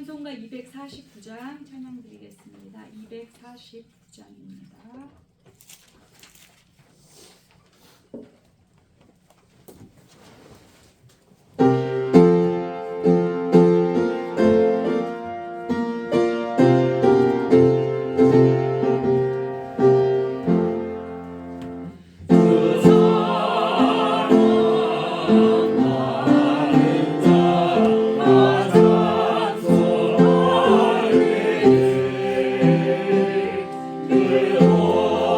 찬송가 249장 찬양 드리겠습니다. 249장입니다. 그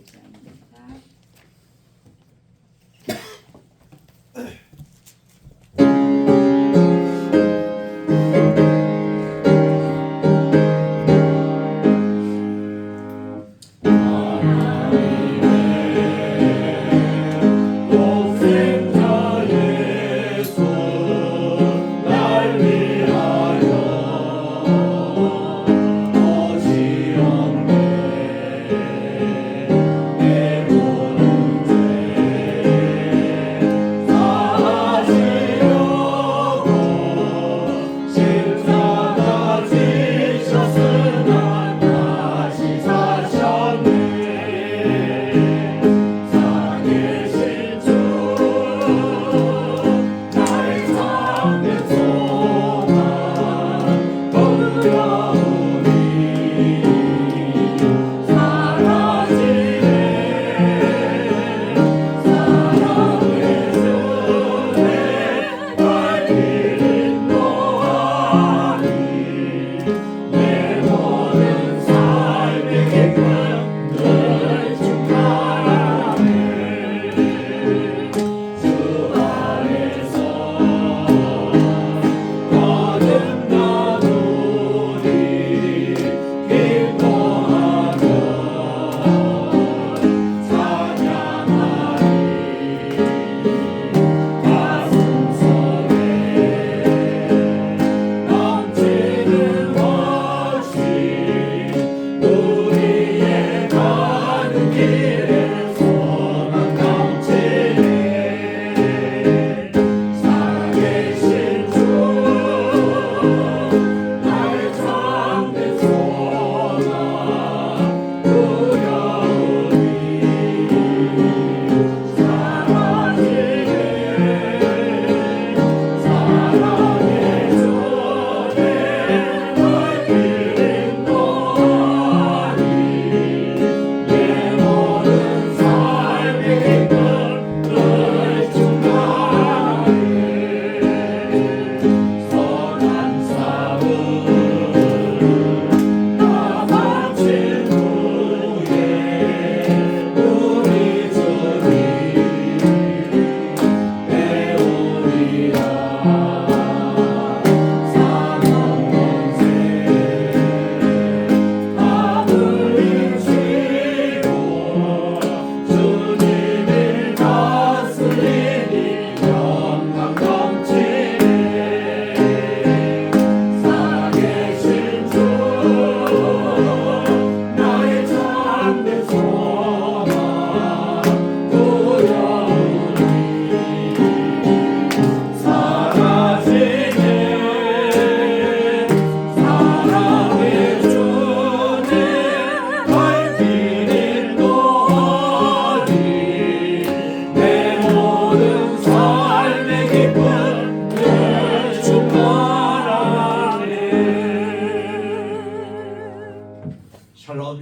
예배자입니다.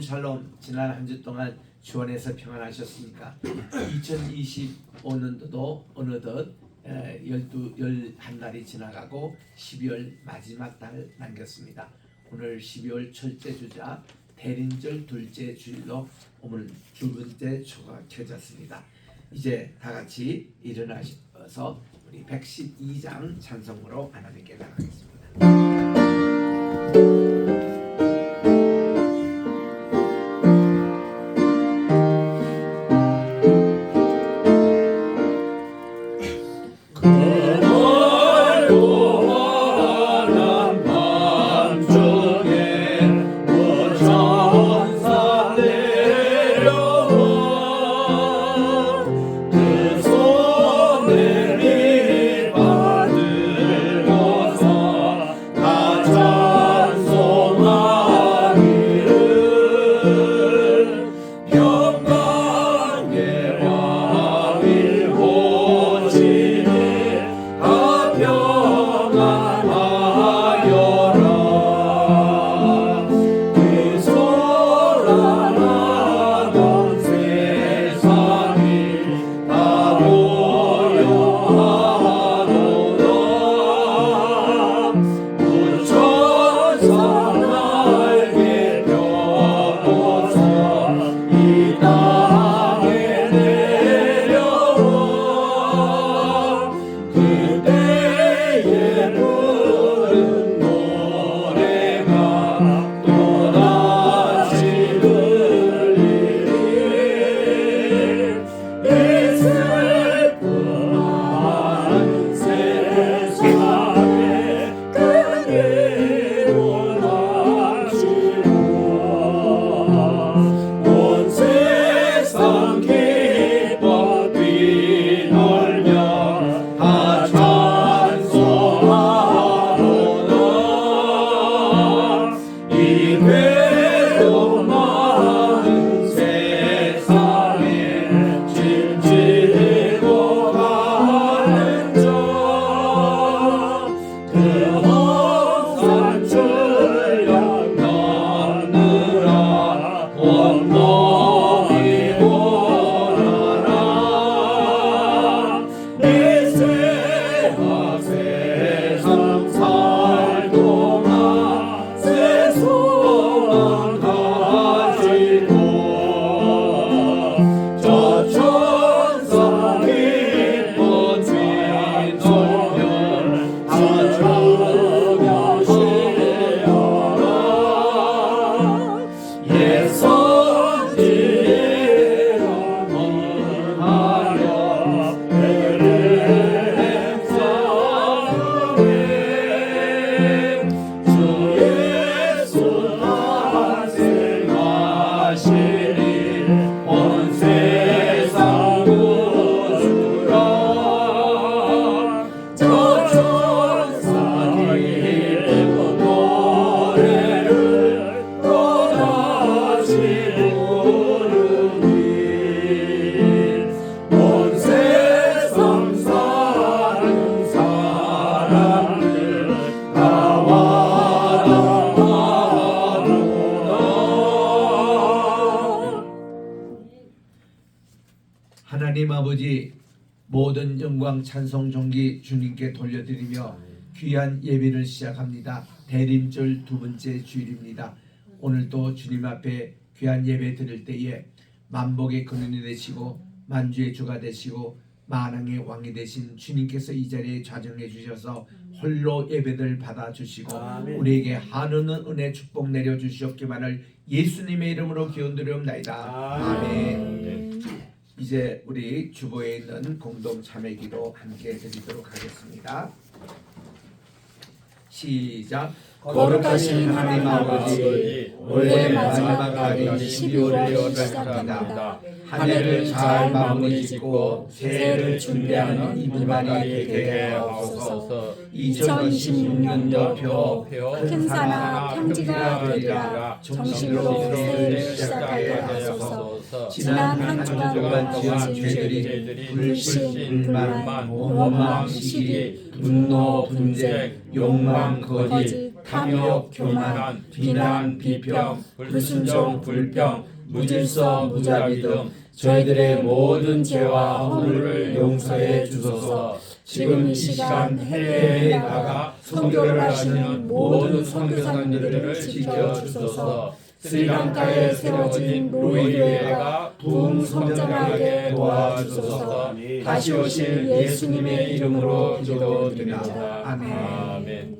샬롬. 지난 한 주 동안 주원에서 평안하셨습니까? 2025년도도 어느덧 11달이 지나가고 12월 마지막 달 남겼습니다. 오늘 12월 첫째 주자 대림절 둘째 주일로 오늘 두 번째 초가 켜졌습니다. 이제 다 같이 일어나셔서 우리 112장 찬송으로 하나님께 나가겠습니다. 그 손을 받으러서 하나님 아버지, 모든 영광 찬송 존귀 주님께 돌려드리며 귀한 예배를 시작합니다. 대림절 두 번째 주일입니다. 오늘도 주님 앞에 귀한 예배 드릴 때에 만복의 근원이 되시고 만주의 주가 되시고 만왕의 왕이 되신 주님께서 이 자리에 좌정해 주셔서 홀로 예배를 받아주시고 우리에게 한없는 은혜 축복 내려주시옵기만을 예수님의 이름으로 기원드리옵나이다. 아멘. 이제 우리 주보에 있는 공동 참회기도 함께 드리도록 하겠습니다. 시작. 거룩하신 하나님 아버지, 올해 마지막 달인 12월을 시작합니다. 한 해를 잘 마무리 짓고 새해를 준비하는 이분만이 되게 하옵소서. 2026년도 큰 산하 평지가 되리라 정식으로 새해를 시작하게 하소서. 지난 한 주간 동안 지은 죄들이 불신, 불만, 원망, 시기, 분노, 분쟁, 욕망, 거짓, 탐욕, 교만, 비난, 비평, 불순종, 불평, 무질서, 무자비 등 저희들의 모든 죄와 허물을 용서해 주소서. 지금 이 시간 해외에 나가 선교를 하시는 모든 선교사님들을 지켜 주소서. 스리랑카에 세워진 로이교회가 부흥 성장하게 도와주소서. 다시 오실 예수님의 이름으로 기도드립니다. 아멘.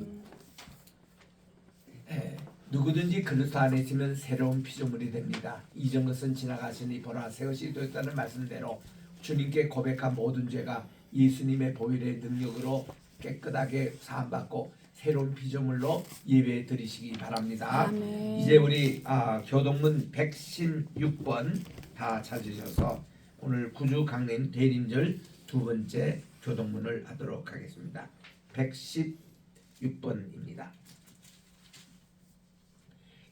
누구든지 그리스도 안에 있으면 새로운 피조물이 됩니다. 이전 것은 지나가시니 보라 새 것이 되었다는 말씀대로 주님께 고백한 모든 죄가 예수님의 보혈의 능력으로 깨끗하게 사함받고 새로운 피조물로 예배 드리시기 바랍니다. 아멘. 이제 우리 교동문 116번 다 찾으셔서 오늘 구주 강림 대림절 두 번째 교동문을 하도록 하겠습니다. 116번입니다.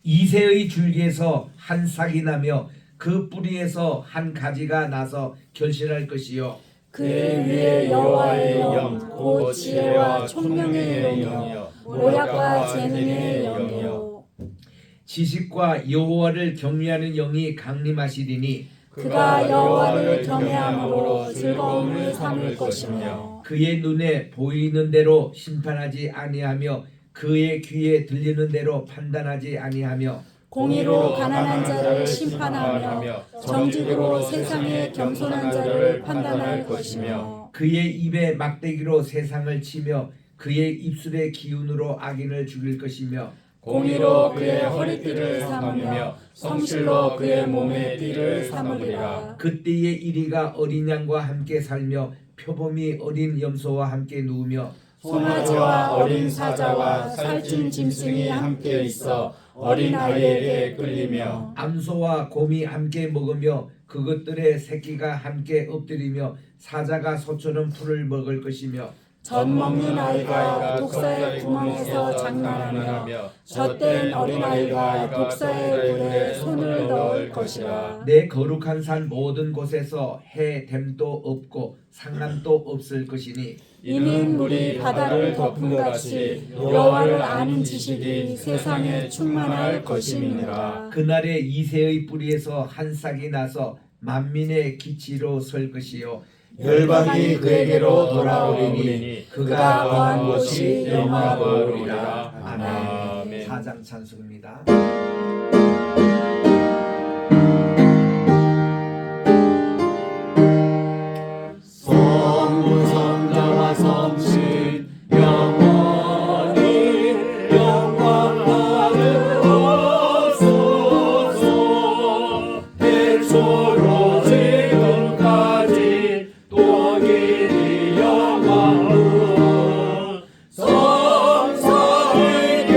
이새의 줄기에서 한 싹이 나며 그 뿌리에서 한 가지가 나서 결실할 것이요 그 위에 여호와의 영, 곧 지혜와 총명의 영이요 모략과 재능의 영이요 지식과 여호와를 경외하는 영이 강림하시리니 그가 여호와를 경외함으로 즐거움을 삼을 것이며 그의 눈에 보이는 대로 심판하지 아니하며 그의 귀에 들리는 대로 판단하지 아니하며 공의로 가난한 자를 심판하며 정직으로 세상의 겸손한 자를 판단할 것이며 그의 입에 막대기로 세상을 치며 그의 입술의 기운으로 악인을 죽일 것이며 공의로 그의 허리띠를 삼으며 성실로 그의 몸의 띠를 삼으리라. 그때의 이리가 어린 양과 함께 살며 표범이 어린 염소와 함께 누우며 송아지와 어린 사자와 살찐 짐승이 함께 있어 어린 아이에게 끌리며 암소와 곰이 함께 먹으며 그것들의 새끼가 함께 엎드리며 사자가 소처럼 풀을 먹을 것이며 젖 먹는 아이가 독사의 구멍에서 장난하며 젖된 어린아이가 독사의 불에 손을 넣을 것이라. 내 거룩한 산 모든 곳에서 해 댐도 없고 상남도 없을 것이니 이는 물이 바다를 덮은 것 같이 여호와를 아는 지식이 세상에 충만할 것임이니라. 그날에 이새의 뿌리에서 한 싹이 나서 만민의 기치로 설 것이요 열방이 그에게로 돌아오리니 그가 거한 곳이 영화로우리라. 아멘. 4장 찬송입니다. 성부성자와 성신 영원히 영광받으옵소서. 태초로 지금까지 또 길이 영광으로 성삼위께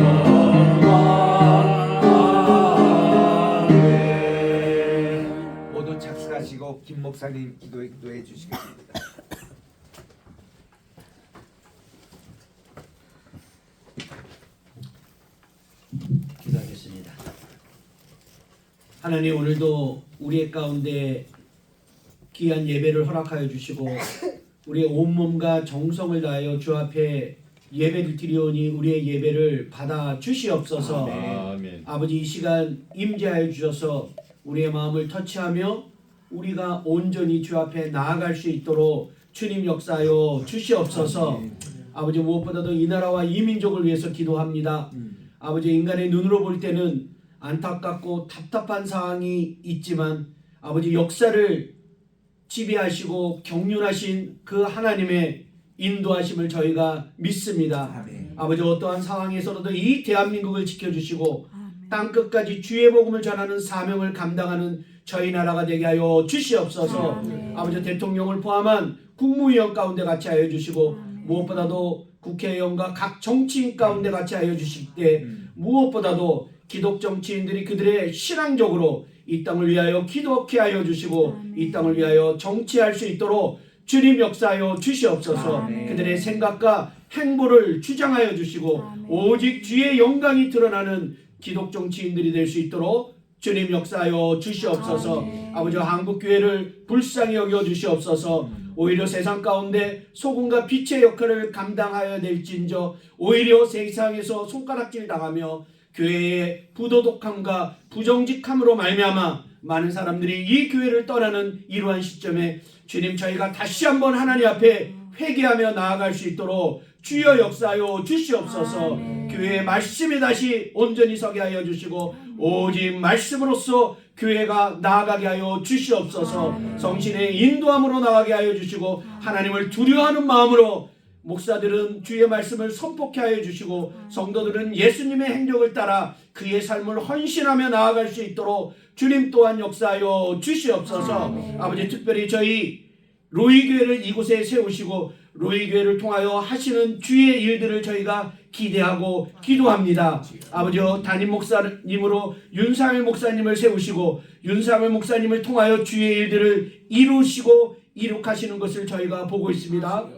영광. 모두 착석하시고 김 목사님 기도해 주시겠습니다. 기도하겠습니다. 하나님, 오늘도 우리의 가운데 귀한 예배를 허락하여 주시고 우리의 온몸과 정성을 다하여 주 앞에 예배를 드리오니 우리의 예배를 받아 주시옵소서. 아멘. 아버지, 이 시간 임재하여 주셔서 우리의 마음을 터치하며 우리가 온전히 주 앞에 나아갈 수 있도록 주님 역사하여 주시옵소서. 아버지, 무엇보다도 이 나라와 이 민족을 위해서 기도합니다. 아버지, 인간의 눈으로 볼 때는 안타깝고 답답한 상황이 있지만 아버지, 역사를 지배하시고 경륜하신 그 하나님의 인도하심을 저희가 믿습니다. 아멘. 아버지, 어떠한 상황에서라도 이 대한민국을 지켜주시고 아멘. 땅끝까지 주의 복음을 전하는 사명을 감당하는 저희 나라가 되게 하여 주시옵소서. 아멘. 아버지, 대통령을 포함한 국무위원 가운데 같이 하여 주시고 무엇보다도 국회의원과 각 정치인 가운데 같이 하여 주실 때 무엇보다도 기독 정치인들이 그들의 신앙적으로 이 땅을 위하여 기도케 하여 주시고 이 땅을 위하여 정치할 수 있도록 주님 역사하여 주시옵소서. 아멘. 그들의 생각과 행보를 주장하여 주시고 아멘. 오직 주의 영광이 드러나는 기독 정치인들이 될 수 있도록 주님 역사하여 주시옵소서. 아멘. 아버지, 한국교회를 불쌍히 여겨 주시옵소서. 오히려 세상 가운데 소금과 빛의 역할을 감당하여야 될진저 오히려 세상에서 손가락질 당하며 교회의 부도덕함과 부정직함으로 말미암아 많은 사람들이 이 교회를 떠나는 이러한 시점에 주님, 저희가 다시 한번 하나님 앞에 회개하며 나아갈 수 있도록 주여 역사하여 주시옵소서. 아멘. 교회의 말씀이 다시 온전히 서게 하여 주시고 오직 말씀으로써 교회가 나아가게 하여 주시옵소서. 아멘. 성신의 인도함으로 나가게 하여 주시고 하나님을 두려워하는 마음으로 목사들은 주의 말씀을 선포케 하여 주시고 성도들은 예수님의 행적을 따라 그의 삶을 헌신하며 나아갈 수 있도록 주님 또한 역사하여 주시옵소서. 아멘. 아버지, 특별히 저희 로이교회를 이곳에 세우시고 로이교회를 통하여 하시는 주의 일들을 저희가 기대하고 기도합니다. 아버지, 담임 목사님으로 윤상일 목사님을 세우시고 윤상일 목사님을 통하여 주의 일들을 이루시고 이룩하시는 것을 저희가 보고 있습니다.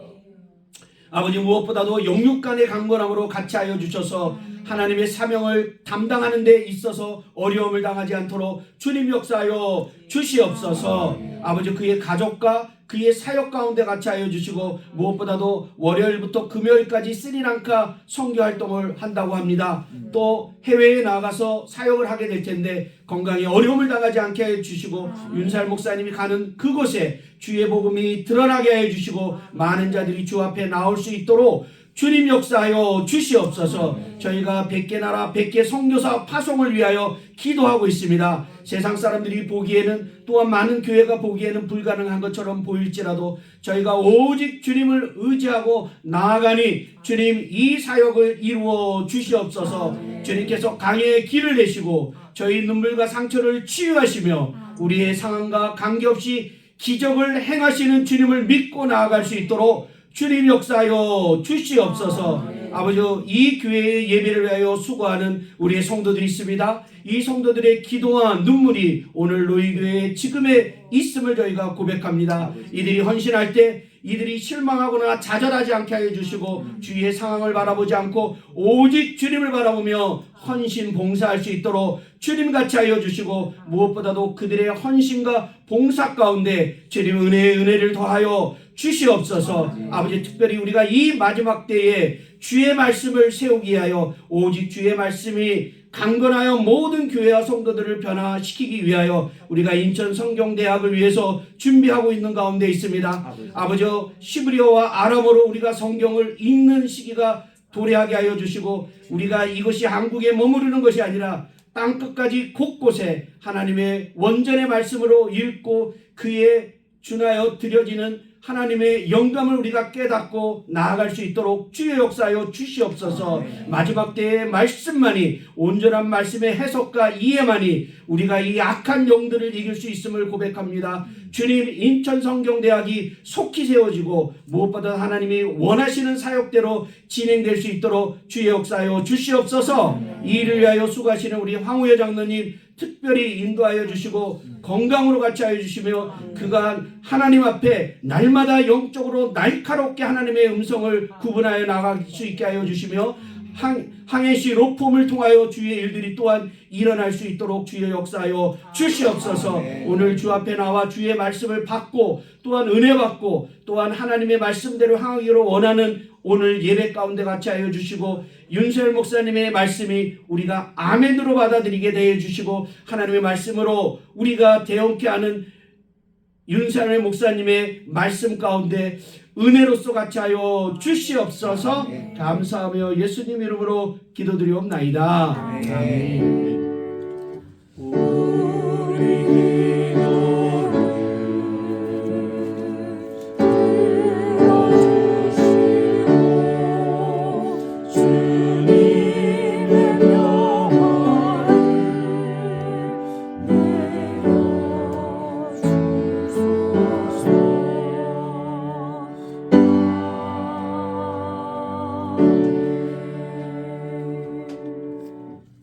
아버지, 무엇보다도 영육 간의 강건함으로 같이 하여 주셔서 하나님의 사명을 담당하는 데 있어서 어려움을 당하지 않도록 주님 역사하여 주시옵소서. 아버지, 그의 가족과 그의 사역 가운데 같이 하여 주시고 무엇보다도 월요일부터 금요일까지 스리랑카 선교 활동을 한다고 합니다. 또 해외에 나가서 사역을 하게 될 텐데 건강에 어려움을 당하지 않게 해 주시고 윤살 목사님이 가는 그곳에 주의 복음이 드러나게 해 주시고 많은 자들이 주 앞에 나올 수 있도록 주님 역사하여 주시옵소서. 저희가 100개 나라 100개 선교사 파송을 위하여 기도하고 있습니다. 세상 사람들이 보기에는 또한 많은 교회가 보기에는 불가능한 것처럼 보일지라도 저희가 오직 주님을 의지하고 나아가니 주님 이 사역을 이루어 주시옵소서. 주님께서 강의 길을 내시고 저희 눈물과 상처를 치유하시며 우리의 상황과 관계없이 기적을 행하시는 주님을 믿고 나아갈 수 있도록 주님 역사하여 주시옵소서. 아버지, 이 교회의 예배를 위하여 수고하는 우리의 성도들이 있습니다. 이 성도들의 기도와 눈물이 오늘 로이교회의 지금에 있음을 저희가 고백합니다. 이들이 헌신할 때 이들이 실망하거나 좌절하지 않게 하여 주시고 주위의 상황을 바라보지 않고 오직 주님을 바라보며 헌신 봉사할 수 있도록 주님같이 하여 주시고 무엇보다도 그들의 헌신과 봉사 가운데 주님 은혜를 더하여 주시옵소서. 아버지, 특별히 우리가 이 마지막 때에 주의 말씀을 세우기 위하여 오직 주의 말씀이 강건하여 모든 교회와 성도들을 변화시키기 위하여 우리가 인천 성경대학을 위해서 준비하고 있는 가운데 있습니다. 아버지, 시브리어와 아람어로 우리가 성경을 읽는 시기가 도래하게 하여 주시고 우리가 이것이 한국에 머무르는 것이 아니라 땅끝까지 곳곳에 하나님의 원전의 말씀으로 읽고 그에 준하여 드려지는 하나님의 영감을 우리가 깨닫고 나아갈 수 있도록 주의 역사하여 주시옵소서. 마지막 때의 말씀만이 온전한 말씀의 해석과 이해만이 우리가 이 악한 영들을 이길 수 있음을 고백합니다. 주님, 인천성경대학이 속히 세워지고 무엇보다 하나님이 원하시는 사역대로 진행될 수 있도록 주의 역사하여 주시옵소서. 이 일을 위하여 수고하시는 우리 황우여 장로님 특별히 인도하여 주시고 건강으로 같이 하여 주시며 그간 하나님 앞에 날마다 영적으로 날카롭게 하나님의 음성을 구분하여 나갈 수 있게 하여 주시며 항해시 로펌을 통하여 주의 일들이 또한 일어날 수 있도록 주의 역사하여 주시옵소서. 오늘 주 앞에 나와 주의 말씀을 받고 또한 은혜 받고 또한 하나님의 말씀대로 향하기를 원하는 오늘 예배 가운데 같이 하여 주시고 윤세열 목사님의 말씀이 우리가 아멘으로 받아들이게 되어 주시고 하나님의 말씀으로 우리가 대언케 하는 윤상회 목사님의 말씀 가운데 은혜로서 같이 하여 주시옵소서. 감사하며 예수님 이름으로 기도드리옵나이다. 아멘.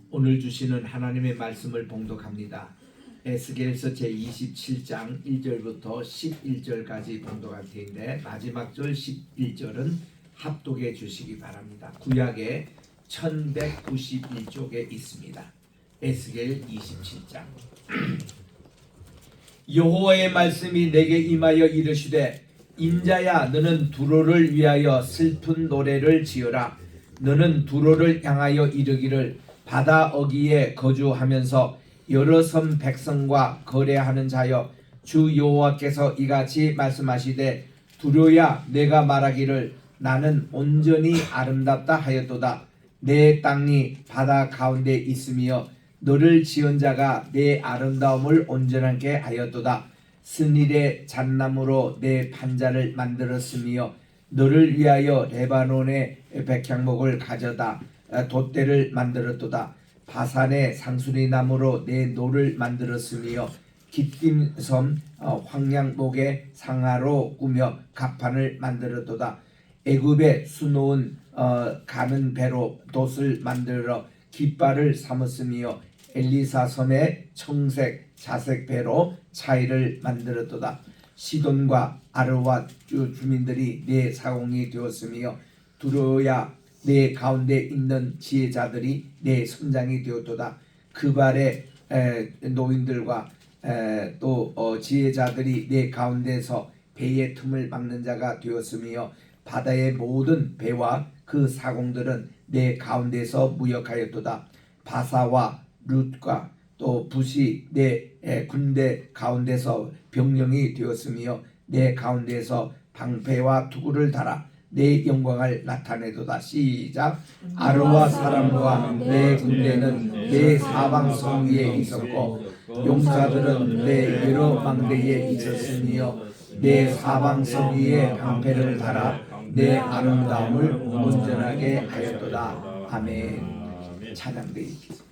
오늘 주시는 하나님의 말씀을 봉독합니다. 에스겔서 제27장 1절부터 11절까지 봉독할 텐데 마지막 절 11절은 합독해 주시기 바랍니다. 구약의 1191쪽에 있습니다. 에스겔 27장. 여호와의 말씀이 내게 임하여 이르시되 인자야 너는 두로를 위하여 슬픈 노래를 지어라. 너는 두로를 향하여 이르기를 바다 어귀에 거주하면서 여러 섬 백성과 거래하는 자여 주 여호와께서 이같이 말씀하시되 두로야 내가 말하기를 나는 온전히 아름답다 하였도다. 내 땅이 바다 가운데 있으며 너를 지은 자가 내 아름다움을 온전하게 하였도다. 스닐의 잣나무로 내 판자를 만들었으며 너를 위하여 레바논의 백향목을 가져다 돛대를 만들었도다. 바산의 상수리 나무로 내 노를 만들었으며 기띔 섬 황량목의 상하로 꾸며 갑판을 만들었도다. 애굽에 수놓은 가는 배로 돛을 만들어 깃발을 삼았으며 엘리사 섬의 청색 자색 배로 차이를 만들었도다. 시돈과 아르와 주민들이 내 사공이 되었으며 두로야 내 가운데 있는 지혜자들이 내 선장이 되었도다. 그 발의 노인들과 또 지혜자들이 내 가운데서 배의 틈을 막는 자가 되었으며 바다의 모든 배와 그 사공들은 내 가운데서 무역하였도다. 바사와 룻과 또 붓이 내 군대 가운데서 병령이 되었으며 내 가운데서 방패와 투구를 달아 내 영광을 나타내도다. 시작. 아르와 사람과 내 군대는 내 사방 성 위에 있었고 용사들은 내 여러 망대에 있었으며 내 사방 성 위에 방패를 달아 내 아름다움을 온전하게 하였도다. 아멘. 찬양드리겠습니다.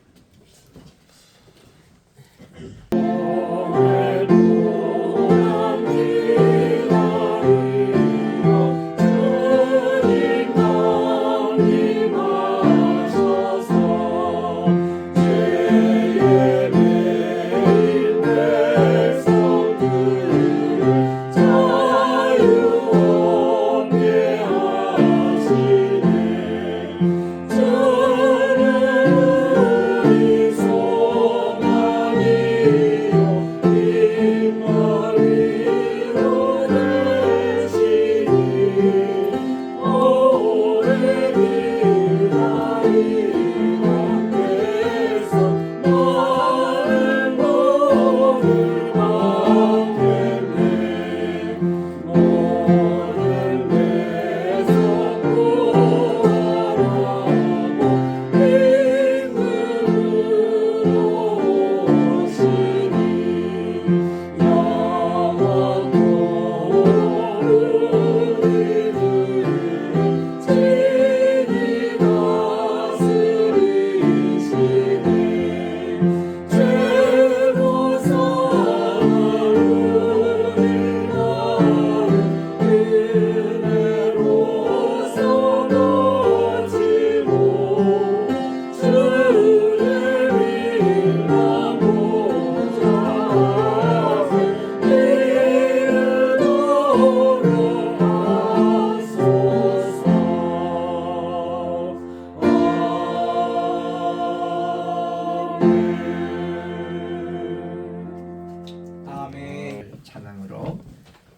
찬양으로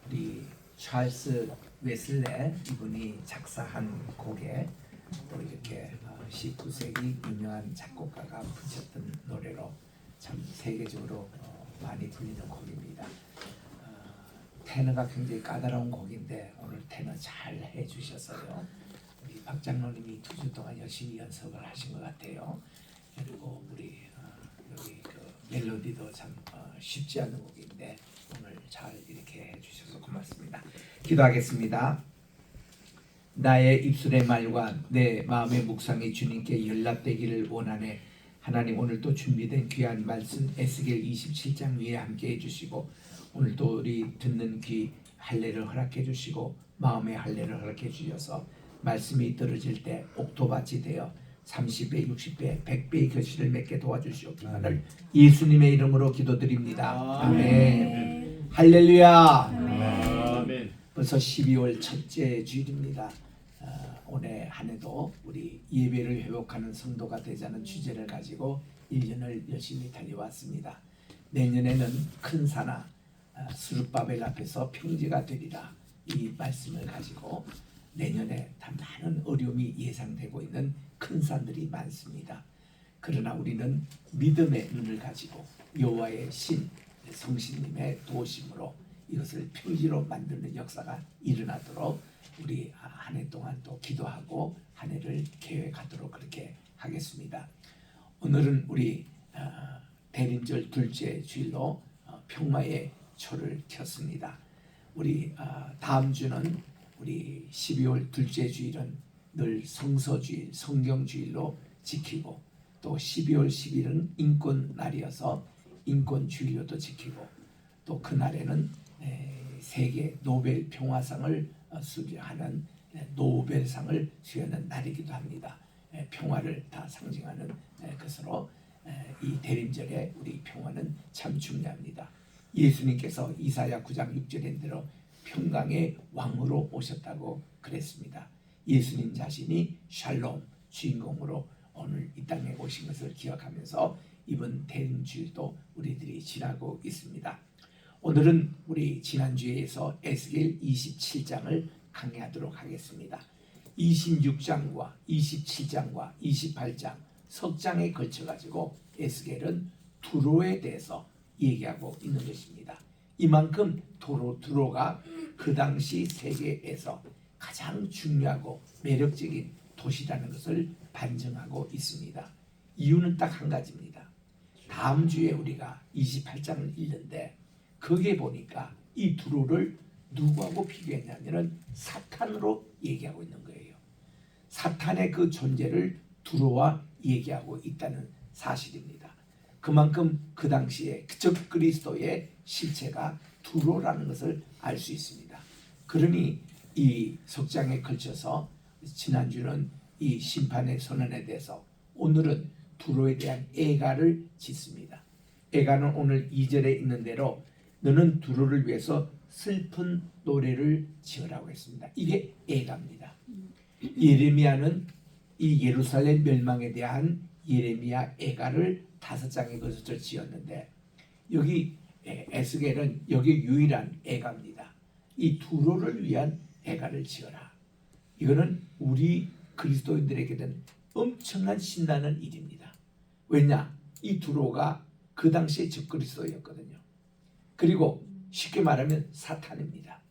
우리 찰스 웨슬레 이분이 작사한 곡에 또 이렇게 19세기 유명한 작곡가가 붙였던 노래로 참 세계적으로 많이 불리는 곡입니다. 테너가 굉장히 까다로운 곡인데 오늘 테너 잘 해주셨어요. 우리 박 장로님이 2주 동안 열심히 연습을 하신 것 같아요. 그리고 우리 여기 그 멜로디도 참 쉽지 않은 곡인데 오늘 잘 이렇게 해주셔서 고맙습니다. 기도하겠습니다. 나의 입술의 말과 내 마음의 묵상이 주님께 연락되기를 원하네. 하나님 오늘 또 준비된 귀한 말씀 에스겔 27장 위에 함께 해주시고 오늘 또 우리 듣는 귀 할례를 허락해 주시고 마음의 할례를 허락해 주셔서 말씀이 떨어질 때 옥토밭이 되어 30배, 60배, 100배의 결실을 맺게 도와주시옵기를 예수님의 이름으로 기도드립니다. 아멘. 할렐루야. 아멘. 벌써 12월 첫째 주일입니다. 올해 한 해도 우리 예배를 회복하는 성도가 되자는 주제를 가지고 1년을 열심히 달려왔습니다. 내년에는 큰 산하 스룹바벨 앞에서 평지가 되리라 이 말씀을 가지고 내년에 다 많은 어려움이 예상되고 있는 큰 산들이 많습니다. 그러나 우리는 믿음의 눈을 가지고 여호와의 신 성신님의 도우심으로 이것을 평지로 만드는 역사가 일어나도록 우리 한 해 동안 또 기도하고 한 해를 계획하도록 그렇게 하겠습니다. 오늘은 우리 대림절 둘째 주일로 평화의 초를 켰습니다. 우리 다음 주는 우리 12월 둘째 주일은 늘 성서주일, 성경주일로 지키고 또 12월 10일은 인권날이어서 인권주일로도 지키고 또 그날에는 세계 노벨 평화상을 수여하는 노벨상을 수여하는 날이기도 합니다. 평화를 다 상징하는 것으로 이 대림절에 우리 평화는 참 중요합니다. 예수님께서 이사야 9장 6절인 대로 평강의 왕으로 오셨다고 그랬습니다. 예수님 자신이 샬롬 주인공으로 오늘 이 땅에 오신 것을 기억하면서 이번 대림주일도 우리들이 지나고 있습니다. 오늘은 우리 지난주에서 에스겔 27장을 강의하도록 하겠습니다. 26장과 27장과 28장 석 장에 걸쳐 가지고 에스겔은 두로에 대해서 얘기하고 있는 것입니다. 이만큼 두로가 그 당시 세계에서 가장 중요하고 매력적인 도시라는 것을 반증하고 있습니다. 이유는 딱 한 가지입니다. 다음 주에 우리가 28장을 읽는데 거기에 보니까 이 두로를 누구하고 비교했냐면 사탄으로 얘기하고 있는 거예요. 사탄의 그 존재를 두로와 얘기하고 있다는 사실입니다. 그만큼 그 당시에 적 그리스도의 실체가 두로라는 것을 알 수 있습니다. 그러니 이 석장에 걸쳐서 지난주는 이 심판의 선언에 대해서 오늘은 두로에 대한 애가를 짓습니다. 애가는 오늘 2절에 있는 대로 너는 두로를 위해서 슬픈 노래를 지으라고 했습니다. 이게 애가입니다. 예레미야는 이 예루살렘 멸망에 대한 예레미야 애가를 5장에 걸쳐 지었는데 여기 에스겔은 여기 유일한 애가입니다. 이 두로를 위한 애가를 지어라. 이거는 우리 그리스도인들에게는 엄청난 신나는 일입니다. 왜냐? 이 두로가 그 당시에 적그리스도였거든요. 그리고 쉽게 말하면 사탄입니다.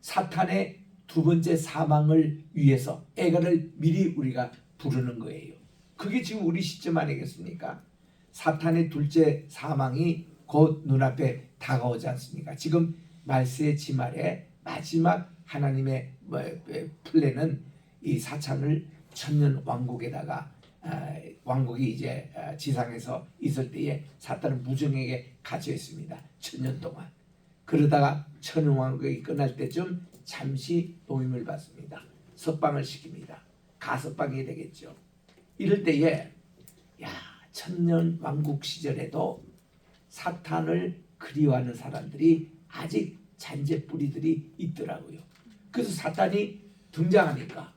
사탄의 두 번째 사망을 위해서 애가를 미리 우리가 부르는 거예요. 그게 지금 우리 시점 아니겠습니까? 사탄의 둘째 사망이 곧 눈앞에 다가오지 않습니까? 지금 말세의 지말에 마지막 하나님의 플랜은 이 사탄을 천년 왕국에다가 왕국이 이제 지상에서 있을 때에 사탄은 무정에게 갇혀 있습니다. 천년 동안. 그러다가 천년 왕국이 끝날 때쯤 잠시 노임을 받습니다. 석방을 시킵니다. 가석방이 되겠죠. 이럴 때에 천년 왕국 시절에도 사탄을 그리워하는 사람들이 아직 잔재 뿌리들이 있더라고요. 그래서 사탄이 등장하니까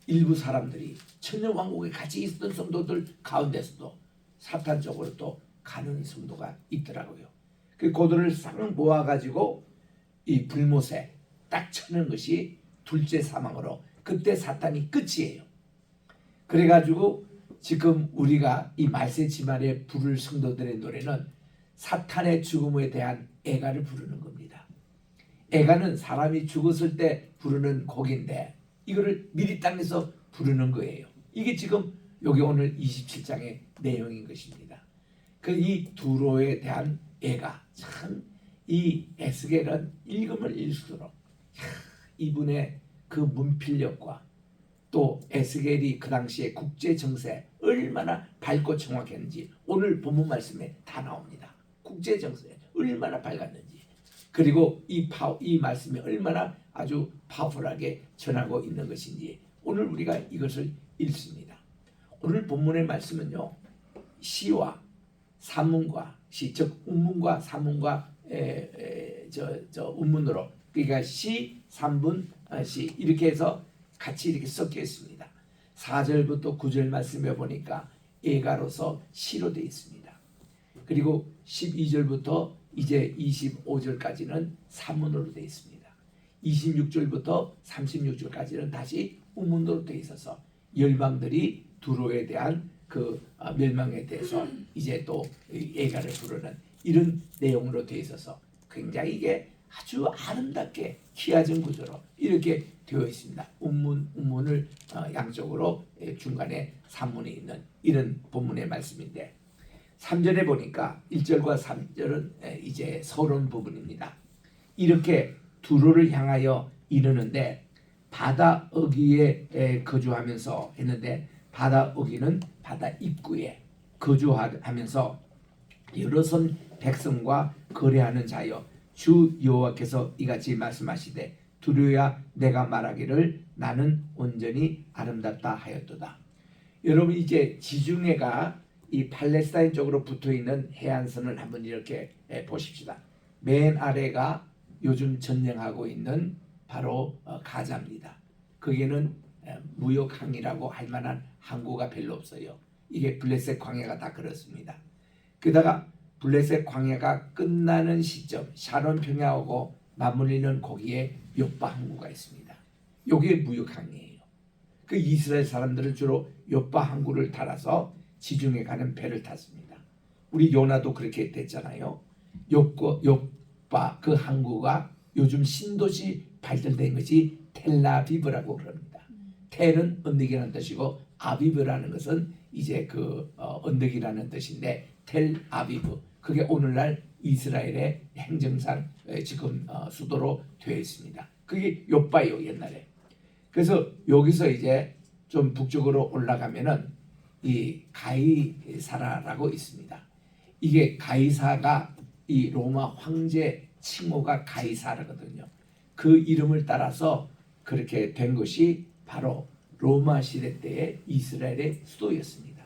일부 사람들이 천년 왕국에 같이 있었던 성도들 가운데서도 사탄 쪽으로 또 가는 성도가 있더라고요. 그 고도를 싹 모아가지고 이 불못에 딱 쳐는 것이 둘째 사망으로 그때 사탄이 끝이에요. 그래가지고 지금 우리가 이 말세 지말에 부를 성도들의 노래는 사탄의 죽음에 대한 애가를 부르는 겁니다. 애가는 사람이 죽었을 때 부르는 곡인데 이거를 미리 땅에서 부르는 거예요. 이게 지금 여기 오늘 27장의 내용인 것입니다. 그 이 두로에 대한 애가 참 이 에스겔은 읽으면 읽을수록 이분의 그 문필력과 또 에스겔이 그 당시에 국제 정세 얼마나 밝고 정확했는지 오늘 본문 말씀에 다 나옵니다. 국제 정세 얼마나 밝았는지 그리고 이 말씀이 얼마나 아주 파워풀하게 전하고 있는 것인지 오늘 우리가 이것을 읽습니다. 오늘 본문의 말씀은요. 시와 사문과 시, 즉 운문과 사문과 운문으로 그러니까 시, 삼분, 시 이렇게 해서 같이 이렇게 섞여 있습니다. 4절부터 9절 말씀에 보니까 예가로서 시로 되어 있습니다. 그리고 12절부터 이제 25절까지는 사문으로 되어 있습니다. 26절부터 36절까지는 다시 우문으로 되어 있어서 열방들이 두로에 대한 그 멸망에 대해서 이제 또 예가를 부르는 이런 내용으로 되어 있어서 굉장히 이게 아주 아름답게 희화적 구조로 이렇게 되어 있습니다. 운문을 양쪽으로 중간에 산문이 있는 이런 본문의 말씀인데 3절에 보니까 1절과 3절은 이제 서론 부분입니다. 이렇게 두로를 향하여 이르는데 바다 어귀에 거주하면서 했는데 바다 어귀는 바다 입구에 거주하면서 여러 선 백성과 거래하는 자여 주 여호와께서 이같이 말씀하시되 두려야 내가 말하기를 나는 온전히 아름답다 하였도다. 여러분 이제 지중해가 이 팔레스타인 쪽으로 붙어있는 해안선을 한번 이렇게 보십시다. 맨 아래가 요즘 전쟁하고 있는 바로 가자입니다. 거기는 무역항이라고 할 만한 항구가 별로 없어요. 이게 블레셋 광야가 다 그렇습니다. 게다가 블레셋 광야가 끝나는 시점 샤론 평야하고 맞물리는 거기에 요빠 항구가 있습니다. 이게 무역항이에요. 그 이스라엘 사람들은 주로 요빠 항구를 따라서 지중해 가는 배를 탔습니다. 우리 요나도 그렇게 됐잖아요. 요빠 그 항구가 요즘 신도시 발전된 것이 텔라비브라고 그럽니다. 텔은 언덕이라는 뜻이고 아비브라는 것은 이제 그 언덕이라는 뜻인데 텔아비브 그게 오늘날 이스라엘의 행정상 지금 수도로 되어 있습니다. 그게 요빠요 옛날에. 그래서 여기서 이제 좀 북쪽으로 올라가면은 이 가이사라라고 있습니다. 이게 가이사가 이 로마 황제 칭호가 가이사라거든요. 그 이름을 따라서 그렇게 된 것이 바로 로마 시대 때의 이스라엘의 수도였습니다.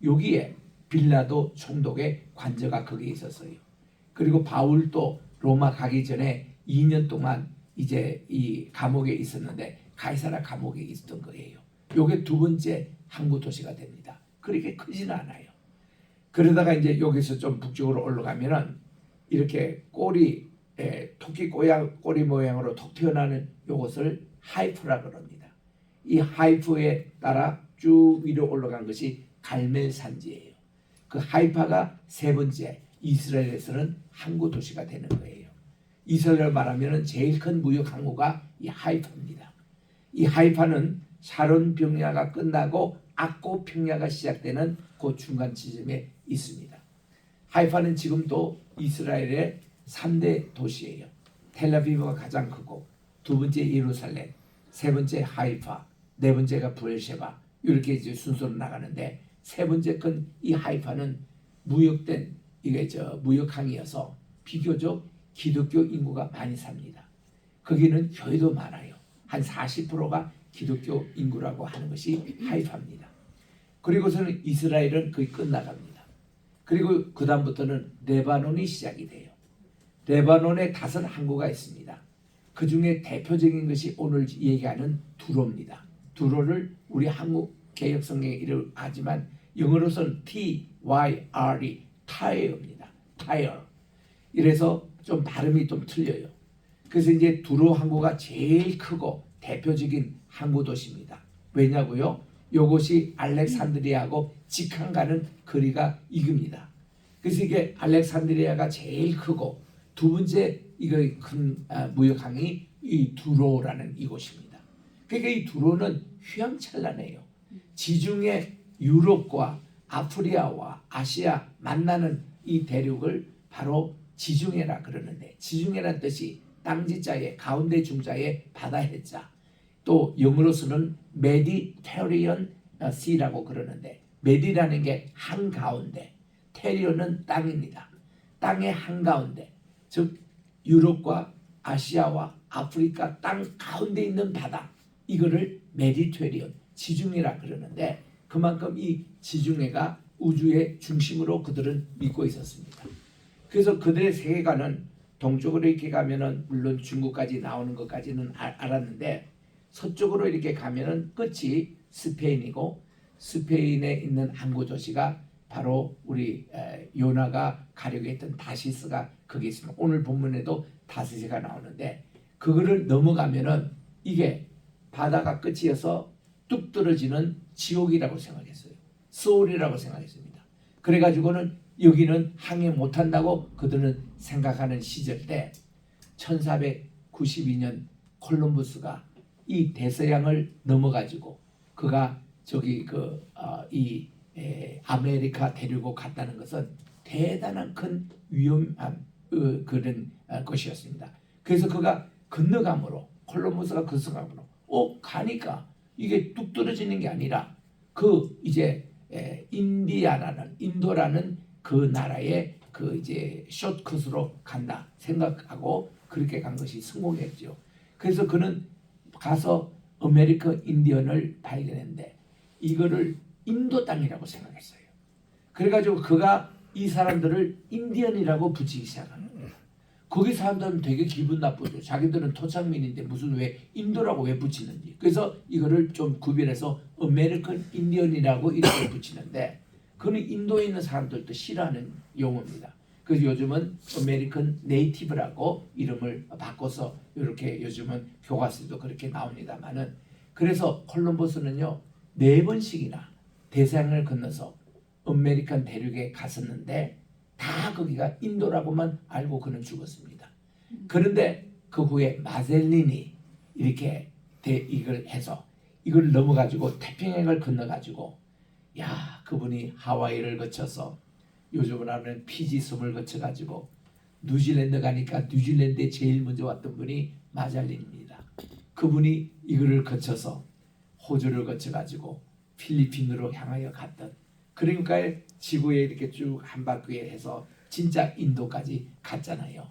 여기에 빌라도 총독의 관저가 거기에 있었어요. 그리고 바울도 로마 가기 전에 2년 동안 이제 이 감옥에 있었는데 가이사라 감옥에 있었던 거예요. 요게 두 번째 항구 도시가 됩니다. 그렇게 크지는 않아요. 그러다가 이제 여기서 좀 북쪽으로 올라가면은 이렇게 꼬리 토끼 꼬리 모양으로 톡 튀어나오는 요것을 하이프라 그럽니다. 이 하이프에 따라 쭉 위로 올라간 것이 갈멜 산지예요. 그 하이파가 세 번째 이스라엘에서는 항구 도시가 되는 거예요. 이스라엘 말하면은 제일 큰 무역 항구가 이 하이파입니다. 이 하이파는 샤론 평야가 끝나고 악고 평야가 시작되는 그 중간 지점에 있습니다. 하이파는 지금도 이스라엘의 3대 도시예요. 텔아비브가 가장 크고 두 번째 예루살렘, 세 번째 하이파, 네 번째가 부엘셰바 이렇게 이제 순서로 나가는데 세 번째 건 이 하이파는 무역된 이게 무역항이어서 비교적 기독교 인구가 많이 삽니다. 거기는 교회도 많아요. 한 40%가 기독교 인구라고 하는 것이 하이파입니다. 그리고서는 이스라엘은 거의 끝나갑니다. 그리고 그 다음부터는 레바논이 시작이 돼요. 레바논에 5 항구가 있습니다. 그 중에 대표적인 것이 오늘 얘기하는 두로입니다. 두로를 우리 한국 개역 성경에 이름 하지만 영어로서는 T-Y-R-E 타이어입니다. 타이어. 이래서 좀 발음이 좀 틀려요. 그래서 이제 두로 항구가 제일 크고 대표적인 항구 도시입니다. 왜냐고요? 이것이 알렉산드리아하고 직항 가는 거리가 이깁니다. 그래서 이게 알렉산드리아가 제일 크고 두 번째 이거 큰 무역항이 이 두로라는 이곳입니다. 그러니까 이 두로는 휘황찬란해요. 지중해 유럽과 아프리카와 아시아 만나는 이 대륙을 바로 지중해라 그러는데, 지중해란 뜻이 땅지자에 가운데 중자에 바다 해자, 또 영어로서는 메디테리언 시라고 그러는데, 메디라는 게 한가운데, 테리온은 땅입니다. 땅의 한가운데, 즉 유럽과 아시아와 아프리카 땅 가운데 있는 바다, 이거를 메디테리온 지중해라 그러는데, 그만큼 이 지중해가 우주의 중심으로 그들은 믿고 있었습니다. 그래서 그들의 세계관은 동쪽으로 이렇게 가면은 물론 중국까지 나오는 것까지는 알았는데, 서쪽으로 이렇게 가면은 끝이 스페인이고, 스페인에 있는 항구 도시가 바로 우리 요나가 가려고 했던 다시스가 거기 있습니다. 오늘 본문에도 다시스가 나오는데, 그거를 넘어가면은 이게 바다가 끝이어서 뚝 떨어지는 지옥이라고 생각했어요. 소울이라고 생각했습니다. 그래가지고는 여기는 항해 못한다고 그들은 생각하는 시절 때 1492년 콜럼버스가 이 대서양을 넘어가지고 그가 저기 이 아메리카 대륙으로 갔다는 것은 대단한 큰 위험한 그런 것이었습니다. 그래서 그가 건너감으로, 콜럼버스가 건너감으로 가니까 이게 뚝 떨어지는 게 아니라 그 이제 인도라는 그 나라의 그 이제 숏컷으로 간다 생각하고 그렇게 간 것이 성공했죠. 그래서 그는 가서 아메리칸 인디언을 발견했는데 이거를 인도 땅이라고 생각했어요. 그래가지고 그가 이 사람들을 인디언이라고 붙이기 시작합니다. 거기 사람들은 되게 기분 나쁘죠. 자기들은 토착민인데 무슨 왜 인도라고 왜 붙이는지. 그래서 이거를 좀 구별해서 아메리칸 인디언이라고 이렇게 붙이는데, 그는 인도에 있는 사람들도 싫어하는 용어입니다. 그래서 요즘은 아메리칸 네이티브라고 이름을 바꿔서 이렇게 요즘은 교과서도 그렇게 나옵니다만은, 그래서 콜럼버스는요 4번씩이나 대서양을 건너서 아메리칸 대륙에 갔었는데 다 거기가 인도라고만 알고 그는 죽었습니다. 그런데 그 후에 마젤린이 이렇게 이걸 해서 이걸 넘어가지고 태평양을 건너가지고, 야, 그분이 하와이를 거쳐서 요즘은 하면 피지 섬을 거쳐가지고 뉴질랜드 가니까 뉴질랜드에 제일 먼저 왔던 분이 마잘린입니다. 그분이 이거를 거쳐서 호주를 거쳐가지고 필리핀으로 향하여 갔던, 그러니까 지구에 이렇게 쭉 한 바퀴에 해서 진짜 인도까지 갔잖아요.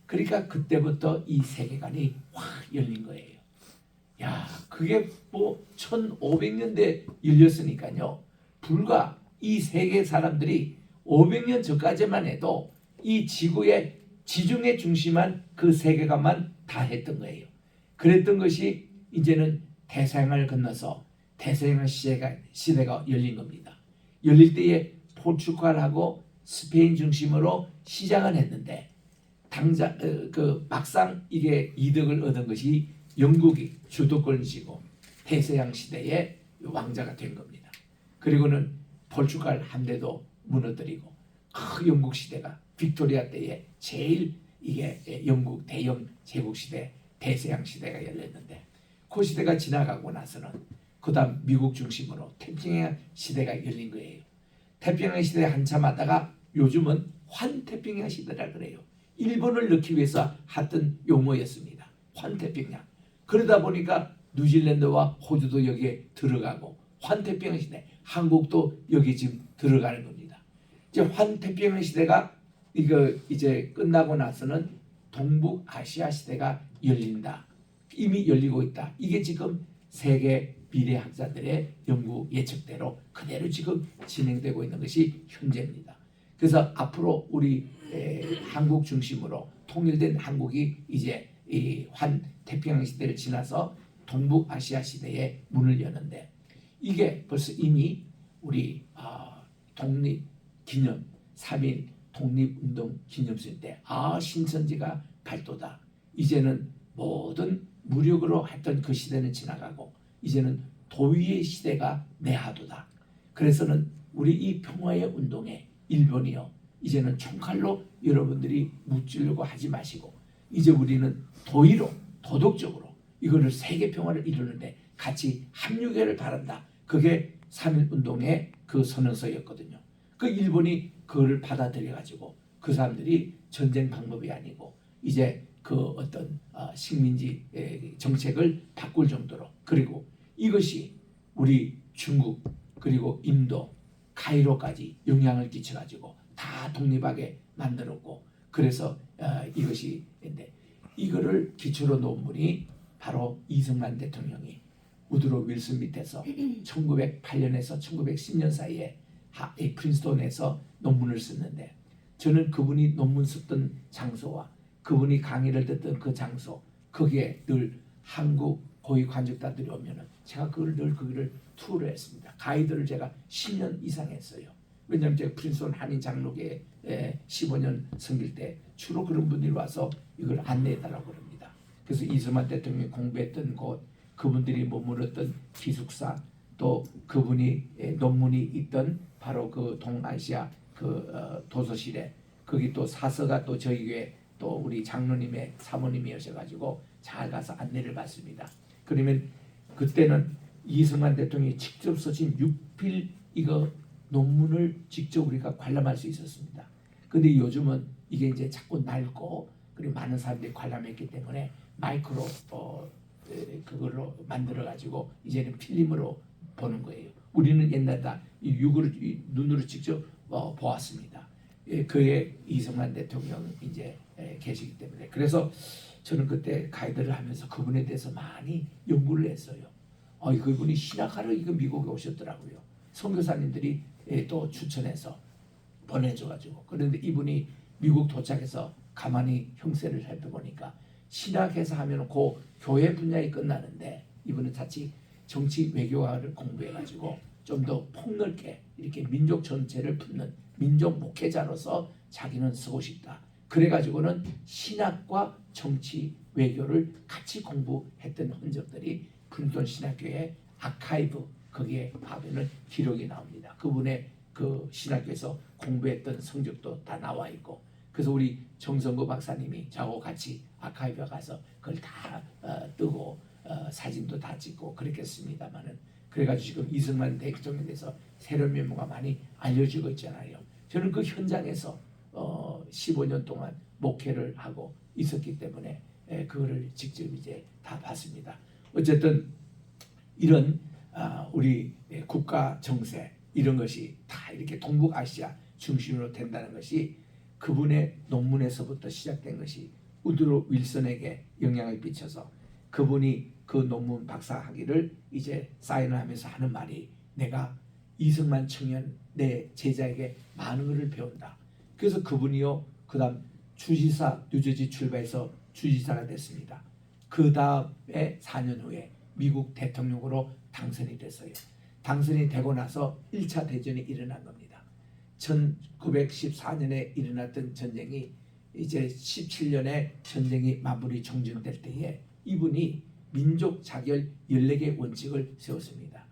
그러니까 그때부터 이 세계관이 확 열린 거예요. 야, 그게 뭐 1500년대 열렸으니까요. 불과 이 세계 사람들이 500년 전까지만 해도 이 지구의 지중해 중심한 그 세계관만 다 했던 거예요. 그랬던 것이 이제는 대서양을 건너서 대서양 시대가 열린 겁니다. 열릴 때에 포르투갈하고 스페인 중심으로 시작은 했는데, 당장 막상 이게 이득을 얻은 것이 영국이 주도권을 쥐고 대서양 시대의 왕자가 된 겁니다. 그리고는 포르투갈 함대도 무너뜨리고 영국 시대가 빅토리아 때에 제일 이게 영국 대영 제국 시대 대서양 시대가 열렸는데, 그 시대가 지나가고 나서는 그다음 미국 중심으로 태평양 시대가 열린 거예요. 태평양 시대에 한참 하다가 요즘은 환태평양 시대라 그래요. 일본을 넣기 위해서 하던 용어였습니다. 환태평양. 그러다 보니까 뉴질랜드와 호주도 여기에 들어가고 환태평양 시대, 한국도 여기 지금 들어가는 겁니다. 이제 환태평양 시대가 이제 끝나고 나서는 동북아시아 시대가 열린다. 이미 열리고 있다. 이게 지금 세계 미래학자들의 연구 예측대로 그대로 지금 진행되고 있는 것이 현재입니다. 그래서 앞으로 우리 한국 중심으로 통일된 한국이 이제 이 환태평양 시대를 지나서 동북아시아 시대의 문을 여는데, 이게 벌써 이미 우리 독립기념 3일 독립운동 기념일 때 신천지가 발도다. 이제는 모든 무력으로 했던 그 시대는 지나가고 이제는 도의의 시대가 내하도다. 그래서는 우리 이 평화의 운동에 일본이요, 이제는 총칼로 여러분들이 무찌르고 하지 마시고 이제 우리는 도의로 도덕적으로 이거를 세계 평화를 이루는데 같이 합류기를 바란다. 그게 3.1 운동의 그 선언서였거든요. 그 일본이 그거를 받아들여 가지고 그 사람들이 전쟁 방법이 아니고 이제 그 어떤 식민지 정책을 바꿀 정도로, 그리고 이것이 우리 중국 그리고 인도 카이로까지 영향을 끼쳐 가지고 다 독립하게 만들었고, 그래서 이것이 인데 이거를 기초로 놓은 분이 바로 이승만 대통령이 우드로 윌슨 밑에서 1908년에서 1910년 사이에 프린스턴에서 논문을 썼는데, 저는 그분이 논문 썼던 장소와 그분이 강의를 듣던 그 장소, 거기에 늘 한국 고위 관직자들이 오면은 제가 그걸 늘 거기를 투어를 했습니다. 가이드를 제가 10년 이상 했어요. 왜냐하면 제가 프린스턴 한인 장로교에 15년 섬길 때 주로 그런 분들이 와서 이걸 안내해달라고 그럽니다. 그래서 이승만 대통령이 공부했던 곳, 그분들이 머물렀던 기숙사, 또 그분이 논문이 있던 바로 그 동아시아 그 도서실에, 거기 또 사서가 또 저희 교회 또 우리 장로님의 사모님이셔가지고 잘 가서 안내를 받습니다. 그러면 그때는 이승만 대통령이 직접 쓰신 6필 이거 논문을 직접 우리가 관람할 수 있었습니다. 근데 요즘은 이게 이제 자꾸 낡고 그리고 많은 사람들이 관람했기 때문에 마이크로 그걸로 만들어 가지고 이제는 필름으로 보는 거예요. 우리는 옛날에 다 이 육을 눈으로 직접 보았습니다. 그의 이승만 대통령 이제 계시기 때문에, 그래서 저는 그때 가이드를 하면서 그분에 대해서 많이 연구를 했어요. 그분이 신학하러 이거 미국에 오셨더라고요. 선교사님들이 또 추천해서 보내줘가지고, 그런데 이분이 미국 도착해서 가만히 형세를 살펴보니까 신학에서 하면 그 교회 분야에 끝나는데 이분은 자칫 정치 외교학을 공부해가지고 좀 더 폭넓게 이렇게 민족 전체를 품는 민족 목회자로서 자기는 쓰고 싶다. 그래가지고는 신학과 정치 외교를 같이 공부했던 흔적들이 프린스턴 신학교의 아카이브 거기에 하면은 기록이 나옵니다. 그분의 그 신학교에서 공부했던 성적도 다 나와 있고, 그래서 우리 정성구 박사님이 저하고 같이 아카이브에 가서 그걸 다 뜨고 사진도 다 찍고 그랬겠습니다만은, 그래가지고 지금 이승만 대통령에 대해서 새로운 면모가 많이 알려지고 있잖아요. 저는 그 현장에서 15년 동안 목회를 하고 있었기 때문에 그거를 직접 이제 다 봤습니다. 어쨌든 이런 우리 국가 정세 이런 것이 다 이렇게 동북아시아 중심으로 된다는 것이 그분의 논문에서부터 시작된 것이 우드로 윌슨에게 영향을 끼쳐서 그분이 그 논문 박사학위를 이제 사인을 하면서 하는 말이, 내가 이승만 청년 내 제자에게 많은 것을 배운다. 그래서 그분이요, 그 다음 주지사 뉴저지 출마해서 주지사가 됐습니다. 그 다음에 4년 후에 미국 대통령으로 당선이 됐어요. 당선이 되고 나서 1차 대전이 일어난 겁니다. 1914년에 일어났던 전쟁이 이제 17년에 전쟁이 마무리 종전될 때에 이분이 민족 자결 14개의 원칙을 세웠습니다.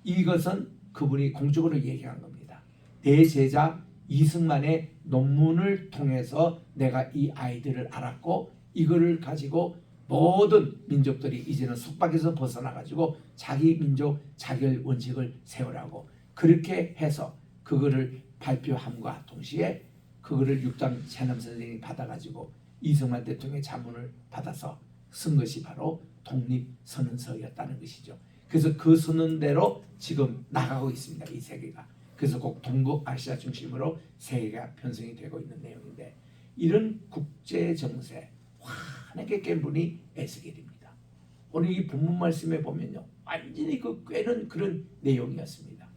이것은 그분이 공적으로 얘기한 겁니다. 내 제자 이승만의 논문을 통해서 내가 이 아이들을 알았고, 이거를 가지고 모든 민족들이 이제는 속박에서 벗어나가지고 자기 민족 자결 원칙을 세우라고, 그렇게 해서 그거를 발표함과 동시에 그거를 육당 최남 선생님이 받아가지고 이승만 대통령의 자문을 받아서 쓴 것이 바로 독립선언서였다는 것이죠. 그래서 그 선언대로 지금 나가고 있습니다, 이 세계가. 그래서 꼭 동북아시아 중심으로 세계가 편성이 되고 있는 내용인데, 이런 국제 정세 환하게 깬 분이 에스겔입니다. 오늘 이 본문 말씀에 보면요, 완전히 그 꿰는 그런 내용이었습니다.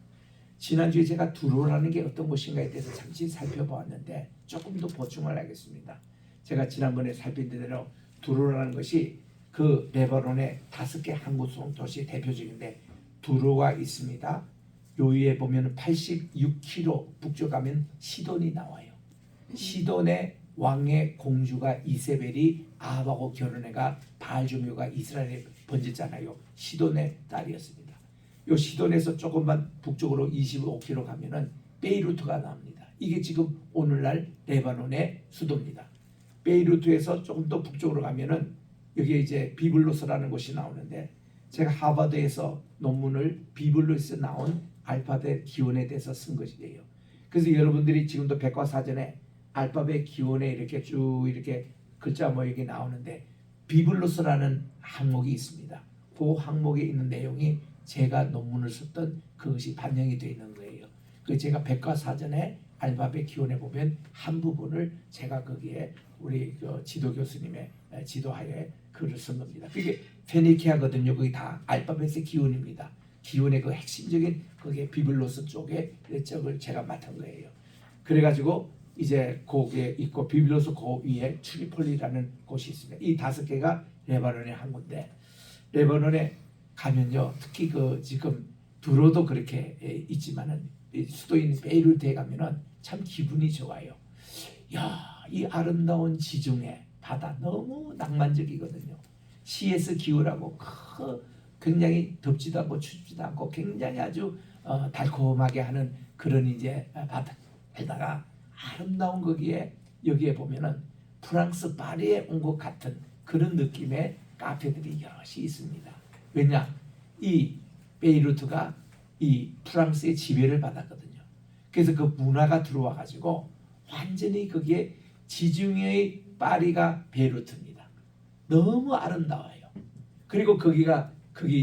지난주에 제가 두로라는 게 어떤 것인가에 대해서 잠시 살펴보았는데 조금 더 보충을 하겠습니다. 제가 지난번에 살핀 대로 두로라는 것이 그 레바논의 5개 항구 도시 대표적인데 두로가 있습니다. 요위에 보면 86km 북쪽 가면 시돈이 나와요. 시돈의 왕의 공주가 이세벨이 아합하고 결혼해가 바알 종교가 이스라엘에 번졌잖아요. 시돈의 딸이었습니다. 요 시돈에서 조금만 북쪽으로 25km 가면은 베이루트가 나옵니다. 이게 지금 오늘날 레바논의 수도입니다. 베이루트에서 조금 더 북쪽으로 가면은 여기에 이제 비블로스라는 곳이 나오는데 제가 하버드에서 논문을 비블로스에 나온 알파벳 기원에 대해서 쓴 것이에요. 그래서 여러분들이 지금도 백과사전에 알파벳 기원에 이렇게 쭉 이렇게 글자 모양이 나오는데 비블로스라는 항목이 있습니다. 그 항목에 있는 내용이 제가 논문을 썼던 그것이 반영이 되어 있는 거예요. 그 제가 백과사전에 알파벳 기원에 보면 한 부분을 제가 거기에 우리 그 지도 교수님의 지도하에 글을 쓴 겁니다. 그게 페니키아거든요. 거기 다 알파벳의 기원입니다. 기원의 그 핵심적인 그게 비블로스 쪽에 쪽을 제가 맡은 거예요. 그래가지고 이제 거기에 있고 비블로스 그 위에 트리폴리라는 곳이 있습니다. 이 5개가 레바논의 항구인데 레바논에 가면요, 특히 그 지금 두로도 그렇게 있지만은 수도인 베이루트에 가면은 참 기분이 좋아요. 야, 이 아름다운 지중해 바다 너무 낭만적이거든요. CS 기후라고 굉장히 덥지도 않고 춥지도 않고 굉장히 아주 달콤하게 하는 그런 이제 바다에다가 아름다운 거기에 여기에 보면은 프랑스 파리에 온 것 같은 그런 느낌의 카페들이 여럿이 있습니다. 왜냐? 이 베이루트가 이 프랑스의 지배를 받았거든요. 그래서 그 문화가 들어와 가지고 완전히 거기에 지중해의 파리가 베이루트입니다. 너무 아름다워요. 그리고 거기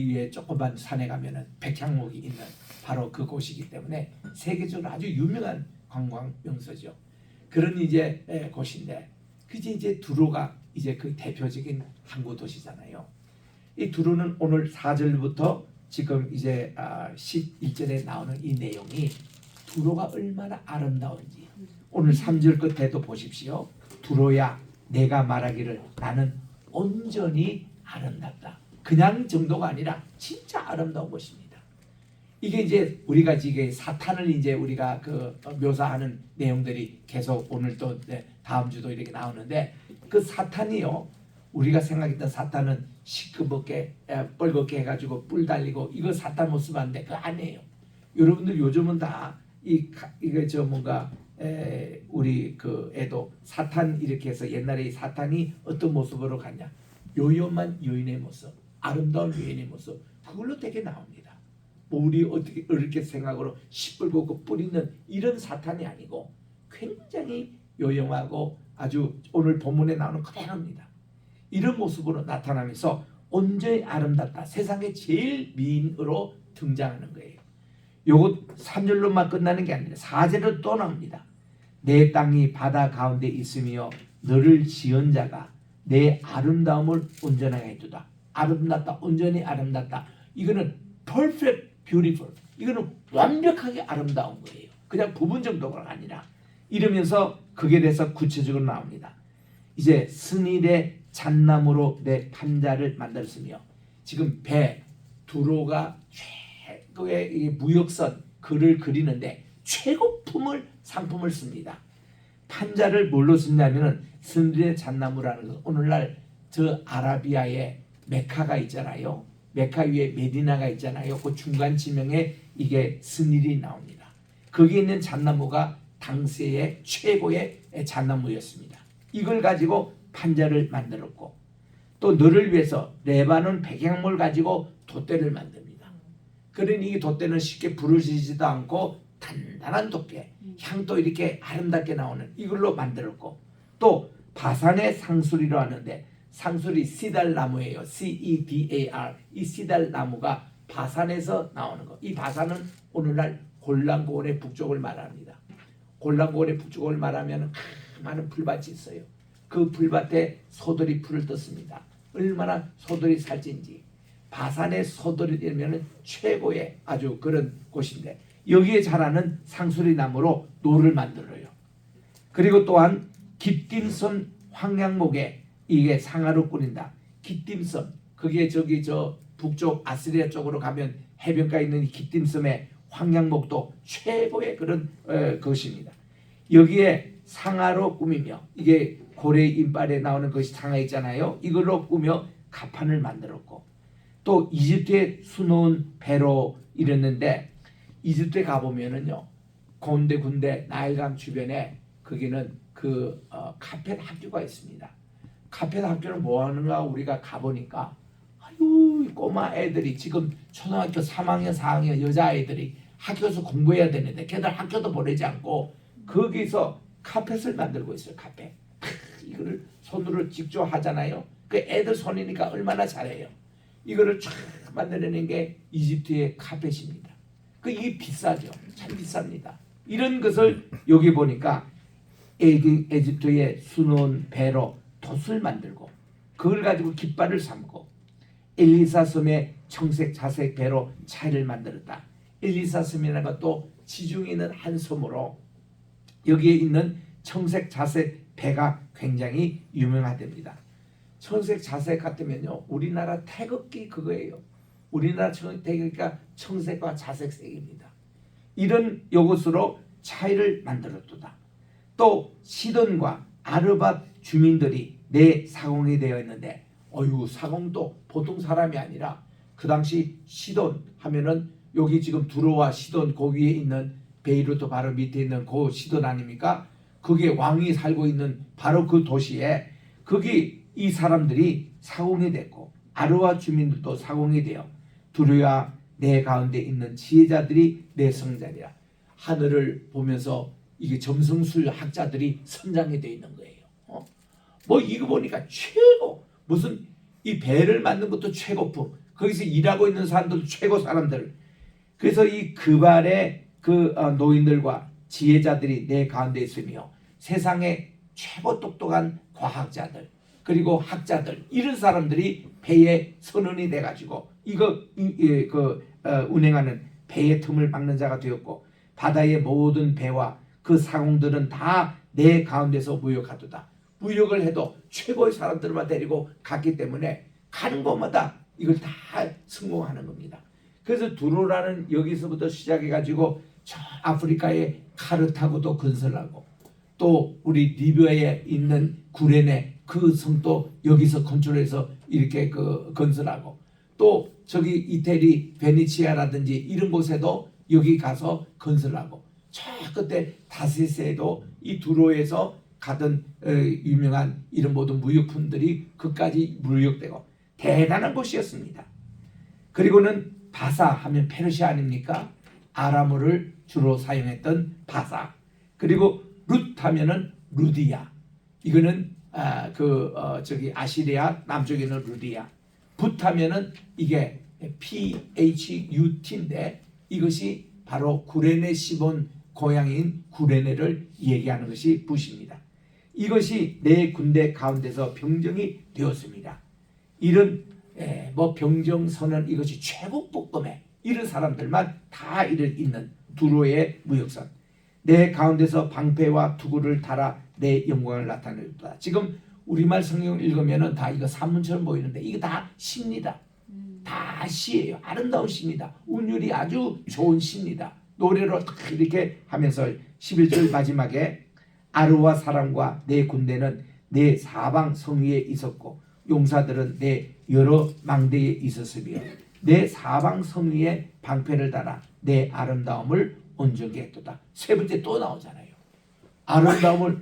위에 조그만 산에 가면은 백향목이 있는 바로 그 곳이기 때문에 세계적으로 아주 유명한 관광 명소죠. 그런 이제 곳인데 그게 이제 두로가 이제 그 대표적인 항구 도시잖아요. 이 두로는 오늘 4절부터 지금 이제 11절에 나오는 이 내용이 두로가 얼마나 아름다운지 오늘 3절 끝에도 보십시오. 두로야 내가 말하기를 나는 온전히 아름답다. 그냥 정도가 아니라 진짜 아름다운 곳입니다. 이게 이제 우리가 이게 사탄을 이제 우리가 그 묘사하는 내용들이 계속 오늘 또 다음 주도 이렇게 나오는데 그 사탄이요, 우리가 생각했던 사탄은 시끄럽게 뻘겋게 해가지고 뿔 달리고 이거 사탄 모습 아닌데 그거 아니에요. 여러분들 요즘은 다 이게 저 뭔가 우리 그 애도 사탄 이렇게 해서 옛날에 사탄이 어떤 모습으로 갔냐, 요염한 여인의 모습, 아름다운 여인의 모습, 그걸로 되게 나옵니다. 뭐 우리 어떻게 이렇게 생각으로 시뻘겋고 뿔 있는 이런 사탄이 아니고 굉장히 요염하고 아주 오늘 본문에 나오는 그대로입니다. 이런 모습으로 나타나면서 온전히 아름답다. 세상의 제일 미인으로 등장하는 거예요. 요거 3절로만 끝나는 게 아니라 4절로 또 나옵니다. 내 땅이 바다 가운데 있으며 너를 지은 자가 내 아름다움을 온전하게 해두다. 아름답다, 온전히 아름답다. 이거는 perfect, beautiful. 이거는 완벽하게 아름다운 거예요. 그냥 부분 정도가 아니라 이러면서 그게 돼서 구체적으로 나옵니다. 이제 스닐의 잣나무로 내 판자를 만들었으며 지금 두로가 최고의 무역선 글을 그리는데 최고품을 상품을 씁니다. 판자를 뭘로 쓰냐면은 스닐의 잣나무라는 것. 오늘날 저 아라비아의 메카가 있잖아요. 메카 위에 메디나가 있잖아요. 그 중간 지명에 이게 스닐이 나옵니다. 거기에 있는 잣나무가 당시의 최고의 잣나무였습니다. 이걸 가지고 판자를 만들었고 또 너를 위해서 레바논 백향목을 가지고 돛대를 만듭니다. 그러니 이 돛대는 쉽게 부러지지도 않고 단단한 돛대, 향도 이렇게 아름답게 나오는 이걸로 만들었고 또 바산의 상수리로 하는데 상수리 시달 나무예요. CEDAR. 이 시달 나무가 바산에서 나오는 거. 이 바산은 오늘날 골란고원의 북쪽을 말합니다. 골란고원의 북쪽을 말하면 많은 풀밭이 있어요. 그 풀밭에 소들이 풀을 떴습니다. 얼마나 소들이 살찐지. 바산의 소들이 되면 최고의 아주 그런 곳인데 여기에 자라는 상수리 나무로 노를 만들어요. 그리고 또한 깃딤섬 황양목에 이게 상하로 꾸린다. 깃딤섬, 그게 저기 저 북쪽 아스리아 쪽으로 가면 해변가에 있는 깃딤섬의 황양목도 최고의 그런 것입니다. 여기에 상하로 꾸미며 이게 고래 인발에 나오는 것이 상하 있잖아요. 이걸로 꾸며 가판을 만들었고 또 이집트의 수놓은 배로 이랬는데 이집트에 가보면은요, 곤데 군데 나일강 주변에 거기는 카펫 학교가 있습니다. 카펫 학교는 뭐 하는가 우리가 가보니까 아유 이 꼬마 애들이 지금 초등학교 3학년 4학년 여자아이들이 학교에서 공부해야 되는데 걔들 학교도 보내지 않고 거기서 카펫을 만들고 있어요. 카펫. 이거를 손으로 직접 하잖아요. 그 애들 손이니까 얼마나 잘해요. 이거를 쫙 만들어낸 게 이집트의 카펫입니다. 이게 비싸죠. 참 비쌉니다. 이런 것을 여기 보니까 에집트의 수놓은 배로 돛을 만들고 그걸 가지고 깃발을 삼고 엘리사 섬의 청색 자색 배로 차를 만들었다. 엘리사 섬이라는 것도 지중해 있는 한 섬으로 여기에 있는 청색 자색 배가 굉장히 유명하답니다. 청색 자색 같으면요 우리나라 태극기 그거예요. 우리나라 태극기가 청색과 자색색입니다. 이런 요것으로 차이를 만들었다. 또 시돈과 아르밧 주민들이 내 사공이 되어 있는데 사공도 보통 사람이 아니라 그 당시 시돈 하면은 여기 지금 두로와 시돈 거기에 있는 베이루트 바로 밑에 있는 그 시돈 아닙니까? 그게 왕이 살고 있는 바로 그 도시에 거기 이 사람들이 사공이 됐고 아르밧 주민들도 사공이 되어 두로와 내 가운데 있는 지혜자들이 내 성자리라. 하늘을 보면서 이게 점성술 학자들이 선장이 되어 있는 거예요. 뭐 이거 보니까 최고 무슨 이 배를 만든 것도 최고품 거기서 일하고 있는 사람들도 최고 사람들. 그래서 이 그발의 노인들과 지혜자들이 내 가운데 있으며 세상의 최고 똑똑한 과학자들 그리고 학자들 이런 사람들이 배의 선원이 돼가지고 운행하는 배의 틈을 막는 자가 되었고 바다의 모든 배와 그 상공들은 다 내 가운데서 무역하도다. 무역을 해도 최고의 사람들만 데리고 갔기 때문에 가는 곳마다 이걸 다 성공하는 겁니다. 그래서 두로라는 여기서부터 시작해가지고 저 아프리카의 카르타고도 건설하고 또 우리 리비아에 있는 구레네 그 성도 여기서 건축해서 이렇게 건설하고 또 저기 이태리 베네치아라든지 이런 곳에도 여기 가서 건설하고 저 끝에 다시스에도 이 두로에서 가던 유명한 이런 모든 무역품들이 그까지 무역되고 대단한 곳이었습니다. 그리고는 바사 하면 페르시아 아닙니까? 아람어를 주로 사용했던 바사. 그리고 룻 하면은 루디아. 이거는 저기 아시리아 남쪽에 있는 루디아. 붓 하면은 이게 PHUT인데 이것이 바로 구레네 시본 고향인 구레네를 얘기하는 것이 붓입니다. 이것이 내 군대 가운데서 병정이 되었습니다. 이런 병정선언 이것이 최고 복범에 이런 사람들만 다 이를 잇는 두로의 무역선. 내 가운데서 방패와 투구를 달아 내 영광을 나타내었다. 지금 우리말 성경을 읽으면은 다 이거 산문처럼 보이는데 이거 다 시입니다. 다 시예요. 아름다운 시입니다. 운율이 아주 좋은 시입니다. 노래로 딱 이렇게 하면서 11절 마지막에 아르와 사람과 내 군대는 내 사방 성위에 있었고 용사들은 내 여러 망대에 있었으며 내 사방 성위에 방패를 달아 내 아름다움을 온전케 했도다. 세 번째 또 나오잖아요. 아름다움을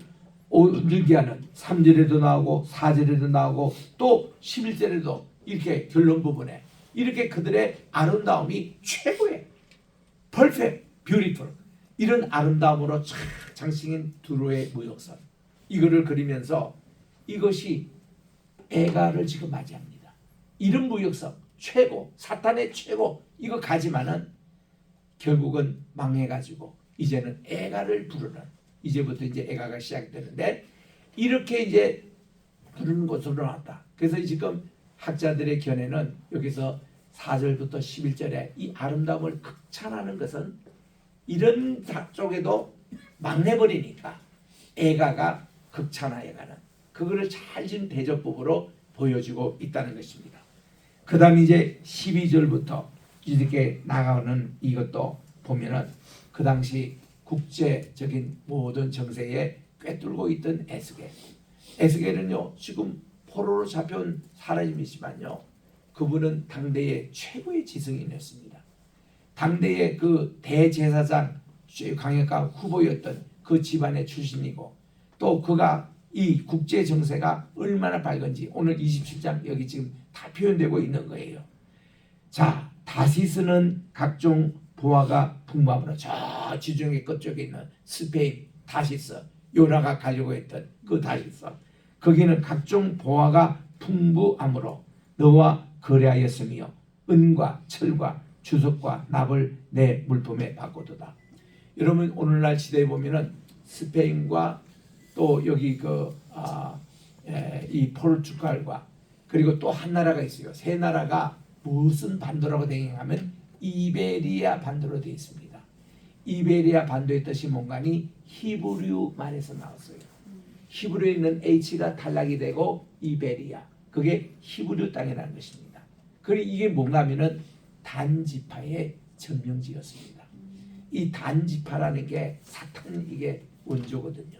온전케 하는 3절에도 나오고 4절에도 나오고 또 11절에도 이렇게 결론 부분에 이렇게 그들의 아름다움이 최고의 perfect, beautiful 이런 아름다움으로 장식인 두로의 무역선 이거를 그리면서 이것이 애가를 지금 맞이합니다. 이런 무역선 최고 사탄의 최고 이거 가지만은 결국은 망해가지고 이제는 애가를 부르는 이제부터 이제 애가가 시작되는데 이렇게 이제 부르는 것으로 나왔다. 그래서 지금 학자들의 견해는 여기서 4절부터 11절에 이 아름다움을 극찬하는 것은 이런 쪽에도 망해버리니까 애가가 극찬하여 가는 그거를 잘 지은 대접법으로 보여주고 있다는 것입니다. 그 다음 이제 12절부터 이렇게 나가는 이것도 보면은 그 당시 국제적인 모든 정세에 꿰뚫고 있던 에스겔. 에스겔은요 지금 포로로 잡혀온 사람이지만요 그분은 당대의 최고의 지성인이었습니다. 당대의 그 대제사장 강력한 후보였던 그 집안의 출신이고 또 그가 이 국제 정세가 얼마나 밝은지 오늘 27장 여기 지금 다 표현되고 있는 거예요. 자, 다시스는 각종 보화가 풍부함으로 저 지중해 끝쪽에 있는 스페인 다시스, 요나가 가려고 했던 그 다시스, 거기는 각종 보화가 풍부함으로 너와 거래하였으며 은과 철과 주석과 납을 내 물품에 바꾸도다. 여러분 오늘날 시대에 보면은 스페인과 또 여기 이 포르투갈과 그리고 또 한 나라가 있어요. 세 나라가 무슨 반도라고 되냐면 이베리아 반도로 되어 있습니다. 이베리아 반도의 뜻이 뭔가니 히브리어 말에서 나왔어요. 히브리어에 있는 H가 탈락이 되고 이베리아, 그게 히브리어 땅이라는 것입니다. 그리고 이게 뭔가 하면은 단지파의 전명지였습니다. 이 단지파라는 게 사탄 이게 원조거든요.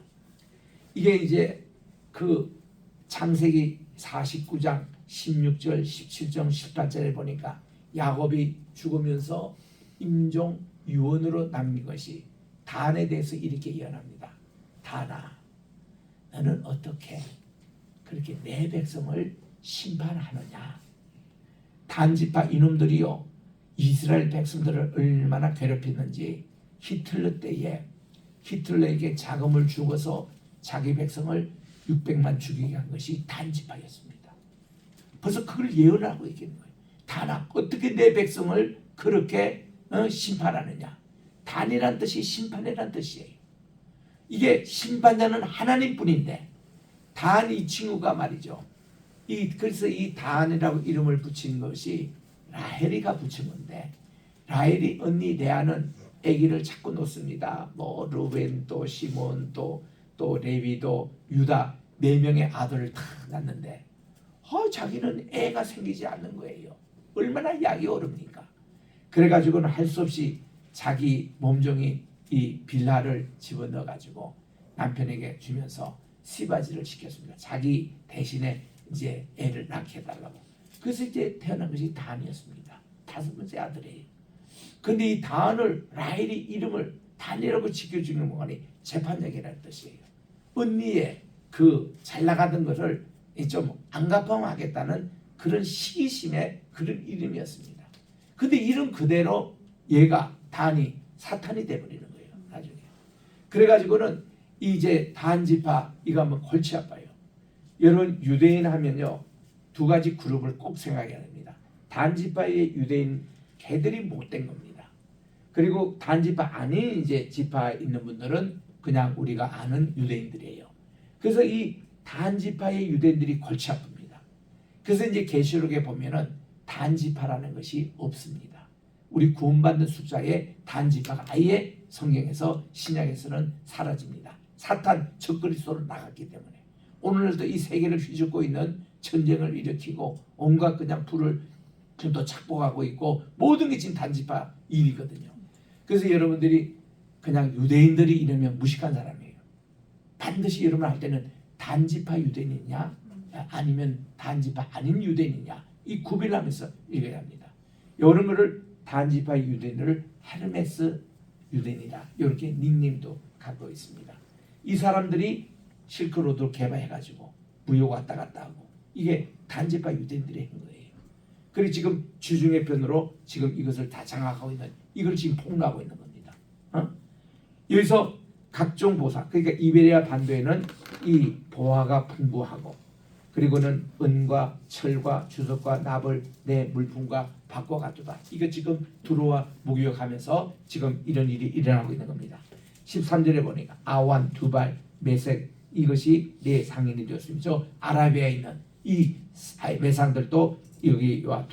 이게 이제 그 창세기 49장 16절 17절 18절에 보니까 야곱이 죽으면서 임종 유언으로 남긴 것이 단에 대해서 이렇게 예언합니다. 단아, 너는 어떻게 그렇게 내 백성을 심판하느냐. 단지파 이놈들이요 이스라엘 백성들을 얼마나 괴롭혔는지 히틀러 때에 히틀러에게 자금을 주고서 자기 백성을 600만 죽이게 한 것이 단지파였습니다. 벌써 그걸 예언하고 있는 거예요. 단아, 어떻게 내 백성을 그렇게 심판하느냐. 단이란 뜻이 심판이란 뜻이에요. 이게 심판자는 하나님뿐인데 단 이 친구가 말이죠. 그래서 이 단이라고 이름을 붙인 것이 라헬이가 붙인 건데, 라헬이 언니 레아는 아기를 자꾸 놓습니다. 뭐 루벤도 시몬 또 레위도 유다 4명의 아들을 다 낳는데 자기는 애가 생기지 않는 거예요. 얼마나 약이 어렵니까? 그래가지고는 할 수 없이 자기 몸종이 이 빌라를 집어넣어 가지고 남편에게 주면서 시바지를 시켰습니다. 자기 대신에 이제 애를 낳게 해달라고. 그래서 이제 태어난 것이 단이었습니다. 5번째 아들이에요. 근데 이 단을 라헬이 이름을 단이라고 지켜주는 것이 재판장이라는 뜻이에요. 언니의 그 잘 나가던 것을 좀 안 갚아하겠다는 그런 시기심의 그런 이름이었습니다. 근데 이름 그대로 얘가 단이 사탄이 돼버리는 거예요. 나중에. 그래가지고는 이제 단지파 이거 한번 골치 아파요. 여러분 유대인 하면요 2가지 그룹을 꼭 생각해야 됩니다. 단지파의 유대인 걔들이 못된 겁니다. 그리고 단지파 아닌 이제 지파 있는 분들은 그냥 우리가 아는 유대인들이에요. 그래서 이 단지파의 유대인들이 골치 아픕니다. 그래서 이제 계시록에 보면은 단지파라는 것이 없습니다. 우리 구원받는 숫자에 단지파가 아예 성경에서 신약에서는 사라집니다. 사탄 적그리스도로 나갔기 때문에 오늘날도 이 세계를 휘젓고 있는 전쟁을 일으키고 온갖 그냥 불을 또 착복하고 있고 모든 게 지금 단지파 일이거든요. 그래서 여러분들이 그냥 유대인들이 이러면 무식한 사람이에요. 반드시 여러분 할 때는 단지파 유대인이냐 아니면 단지파 아닌 유대인이냐 이 구별하면서 읽어야 합니다. 이런 거를 단지파 유대인을 헤르메스 유대인이다 이렇게 닉네임도 갖고 있습니다. 이 사람들이 실크로드를 개발해가지고 무역 왔다 갔다 하고 이게 단지파 유대인들이 한 거예요. 그리고 지금 주중의 편으로 지금 이것을 다 장악하고 있는 이걸 지금 폭로하고 있는 겁니다. 여기서 각종 보사 그러니까 이베리아 반도에는 이 보화가 풍부하고 그리고는 은과 철과 주석과 납을 내 물품과 바꿔가도다. 이거 지금 두로와 목욕하면서 지금 이런 일이 일어나고 있는 겁니다. 13절에 보니까 아완, 두발, 메색 이것이 내 상인이 되었습니다. 저 아라비아에 있는 이 매상들도 여기와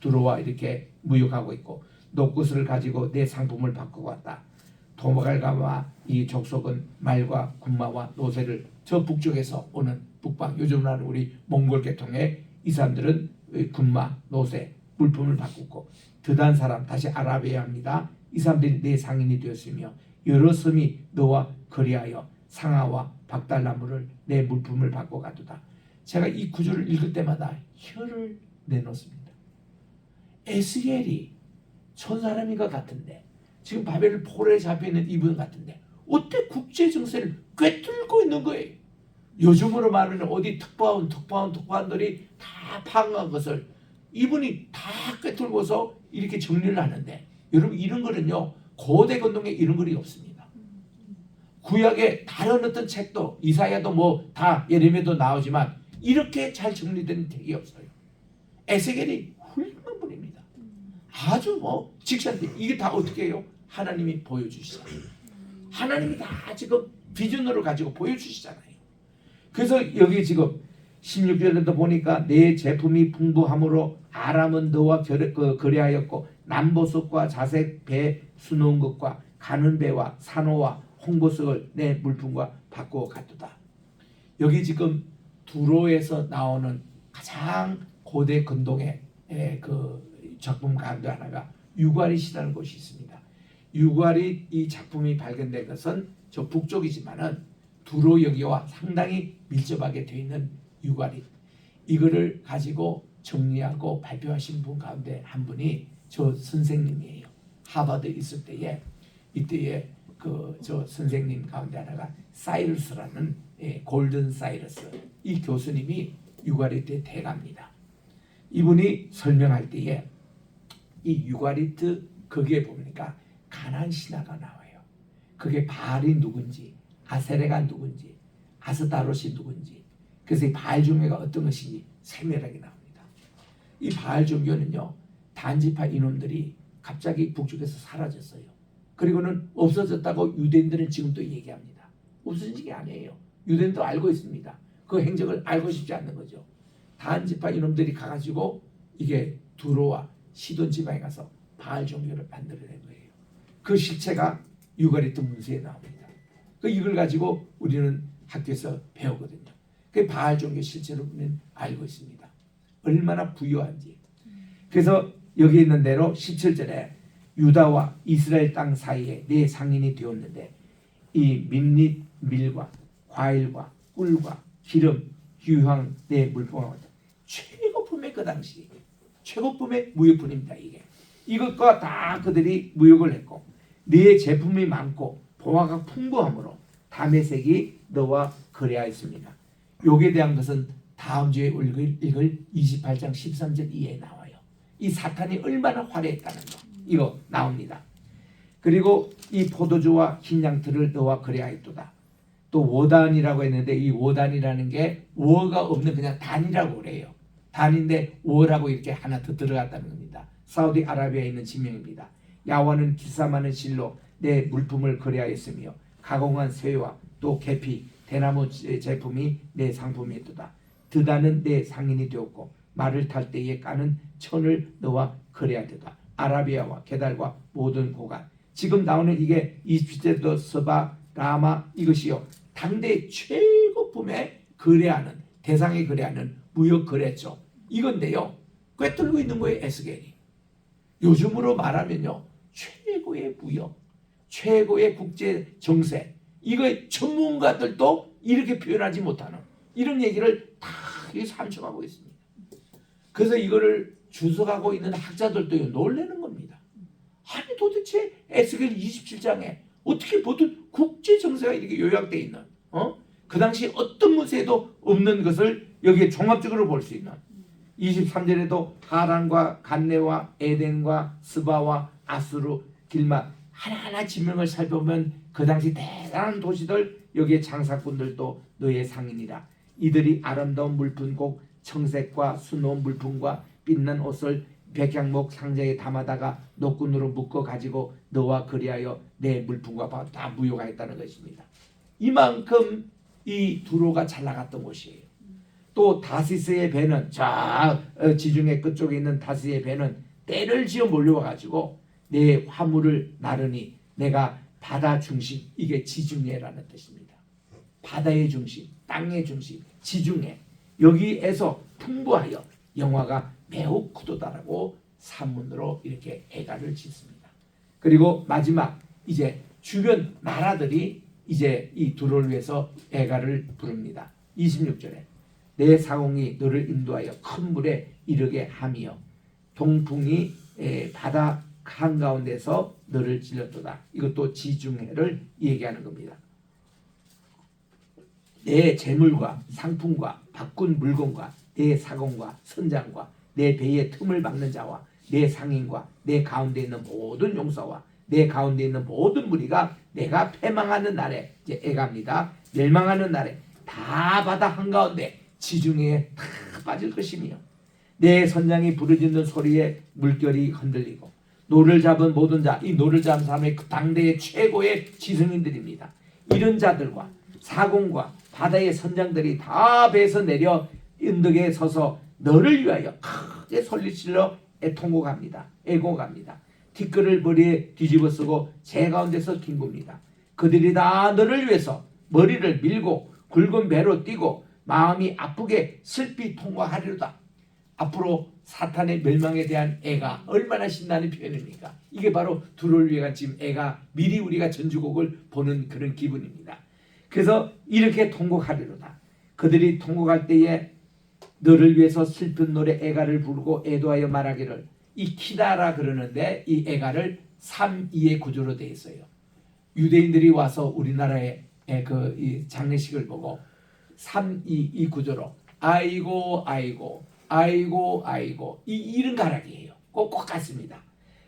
두로와 이렇게 무역하고 있고 녹구슬을 가지고 내 상품을 바꾸고 왔다. 도마갈가와 이 족속은 말과 군마와 노새를 저 북쪽에서 오는 북방 요즘은 우리 몽골 계통의 이 사람들은 군마, 노새, 물품을 바꾸고 드단 사람 다시 아라비아입니다. 이 사람들이 내 상인이 되었으며 여러 섬이 너와 거리하여 상아와 박달나무를 내 물품을 바꿔가도다. 제가 이 구절을 읽을 때마다 혀를 내놓습니다. 에스겔이 천사람인 것 같은데 지금 바벨 포로에 잡혀있는 이분 같은데 어때 국제 정세를 꿰뚫고 있는 거예요. 요즘으로 말하면 어디 특파원들이 다 파악한 것을 이분이 다 꿰뚫고서 이렇게 정리를 하는데, 여러분 이런 거는요 고대 건동에 이런 글이 없습니다. 구약의 다른 어떤 책도 이사야도 뭐 다 예레미야도 나오지만 이렇게 잘 정리된 책이 없어요. 에스겔이 훌륭한 분입니다. 아주 뭐 직선데 이게 다 어떻게 해요? 하나님이 보여주시잖아요. 하나님이 다 지금 비전으로 가지고 보여주시잖아요. 그래서 여기 지금 16절에도 보니까 내 제품이 풍부함으로 아람은 너와 거래하였고 남보석과 자색 배 수놓은 것과 가는 배와 산호와 홍보석을 내 물품과 바꾸어 갔도다. 여기 지금 두로에서 나오는 가장 고대 근동의 그 작품 가운데 하나가 유가릿이라는 곳이 있습니다. 유가릿 이 작품이 발견된 것은 저 북쪽이지만은 두로 여기와 상당히 밀접하게 되어 있는 유가릿, 이거를 가지고 정리하고 발표하신 분 가운데 한 분이 저 선생님이에요. 하버드 있을 때에 이때에 그 저 선생님 가운데 하나가 사이러스라는 골든 사이러스, 이 교수님이 유가리트의 대가입니다. 이분이 설명할 때에 이 유가리트 거기에 보니까 가나안 신화가 나와요. 그게 바알이 누군지, 아세레가 누군지, 아스타롯이 누군지, 그래서 이 바알 종교가 어떤 것인지 세밀하게 나옵니다. 이 바알 종교는요 단지파 이놈들이 갑자기 북쪽에서 사라졌어요. 그리고는 없어졌다고 유대인들은 지금도 얘기합니다. 없어진 게 아니에요. 유대인도 알고 있습니다. 그 행적을 알고 싶지 않는 거죠. 단지파 이놈들이 가가지고 이게 두로와 시돈 지방에 가서 바알 종교를 만들어낸 거예요. 그 실체가 유가리트 문서에 나옵니다. 그 이걸 가지고 우리는 학교에서 배우거든요. 그 바알 종교 실체로 우리는 알고 있습니다. 얼마나 부유한지. 그래서 여기 있는 대로 17절에 유다와 이스라엘 땅 사이에 내 상인이 되었는데 이 민릿 밀과 과일과 꿀과 기름 유황 내 물품과 최고품의 그 당시 최고품의 무역분입니다. 이것과 다 그들이 무역을 했고 네 제품이 많고 보화가 풍부함으로 다메섹이 너와 거래하였습니다. 여기에 대한 것은 다음 주에 읽을 28장 13절 이하에 나와요. 이 사탄이 얼마나 화려했다는 거 이거 나옵니다. 그리고 이 포도주와 흰 양털을 너와 거래하였도다. 또 워단이라고 했는데 이 워단이라는 게 워가 없는 그냥 단이라고 그래요. 단인데 워라고 이렇게 하나 더 들어갔다는 겁니다. 사우디아라비아에 있는 지명입니다. 야와는 기사 많은 실로 내 물품을 거래하였으며 가공한 쇠와 또 계피 대나무 제품이 내 상품이었도다. 드다는 내 상인이 되었고 말을 탈 때에 까는 천을 너와 거래하였도다. 아라비아와 게달과 모든 고간, 지금 나오는 이게 이집트 서바 라마 이것이요 당대 최고품의 거래하는 대상에 거래하는 무역 거래죠. 이건데요 꿰뚫고 있는 거예요. 에스겔이 요즘으로 말하면요 최고의 무역, 최고의 국제 정세, 이거 전문가들도 이렇게 표현하지 못하는 이런 얘기를 다 삼청하고 있습니다. 그래서 이거를 주석하고 있는 학자들도 놀라는 겁니다. 아니 도대체 에스겔 27장에 어떻게 모든 국제 정세가 이렇게 요약되어 있는 그 당시 어떤 문서에도 없는 것을 여기에 종합적으로 볼 수 있는 23절에도 하란과 간네와 에덴과 스바와 아수르 길맛 하나하나 지명을 살펴보면 그 당시 대단한 도시들 여기에 장사꾼들도 너의 상인이라. 이들이 아름다운 물품 곧 청색과 수놓은 물품과 빛난 옷을 백향목 상자에 담아다가 노끈으로 묶어 가지고 너와 거래하여 내 물품과 다 무효하였다는 것입니다. 이만큼 이 두로가 잘 나갔던 곳이에요. 또 다시스의 배는 지중해 끝쪽에 있는 다시스의 배는 때를 지어 몰려와 가지고 내 화물을 나르니 내가 바다 중심, 이게 지중해라는 뜻입니다. 바다의 중심, 땅의 중심, 지중해, 여기에서 풍부하여 영화가 매우 크도다라고 산문으로 이렇게 애가를 짓습니다. 그리고 마지막 이제 주변 나라들이 이제 이 두로를 위해서 애가를 부릅니다. 26절에 내 사공이 너를 인도하여 큰 물에 이르게 하며 동풍이 바다 한가운데서 너를 찔렀도다. 이것도 지중해를 얘기하는 겁니다. 내 재물과 상품과 바꾼 물건과 내 사공과 선장과 내 배의 틈을 막는 자와 내 상인과 내 가운데 있는 모든 용사와 내 가운데 있는 모든 무리가 내가 패망하는 날에, 이제 애갑니다. 멸망하는 날에 다 바다 한가운데 지중해에 다 빠질 것이며 내 선장이 부르짖는 소리에 물결이 흔들리고 노를 잡은 모든 자, 이 노를 잡은 사람의 그 당대의 최고의 지성인들입니다. 이런 자들과 사공과 바다의 선장들이 다 배에서 내려 언덕에 서서 너를 위하여 크게 소리질러 애통곡합니다. 애곡합니다. 티끌을 머리에 뒤집어 쓰고 제 가운데서 뒹굽니다. 그들이 다 너를 위해서 머리를 밀고 굵은 배로 뛰고 마음이 아프게 슬피 통과하리로다. 앞으로 사탄의 멸망에 대한 애가 얼마나 신나는 표현입니까? 이게 바로 두로를 위한 지금 애가 미리 우리가 전주곡을 보는 그런 기분입니다. 그래서 이렇게 통곡하리로다. 그들이 통곡할 때에 너를 위해서 슬픈 노래 애가를 부르고 애도하여 말하기를, 이 키다라 그러는데 이 애가를 3-2의 구조로 되어 있어요. 유대인들이 와서 우리나라의 이 장례식을 보고 3-2 구조로 아이고 아이고 아이고 아이고 이런 가락이에요. 꼭 같습니다.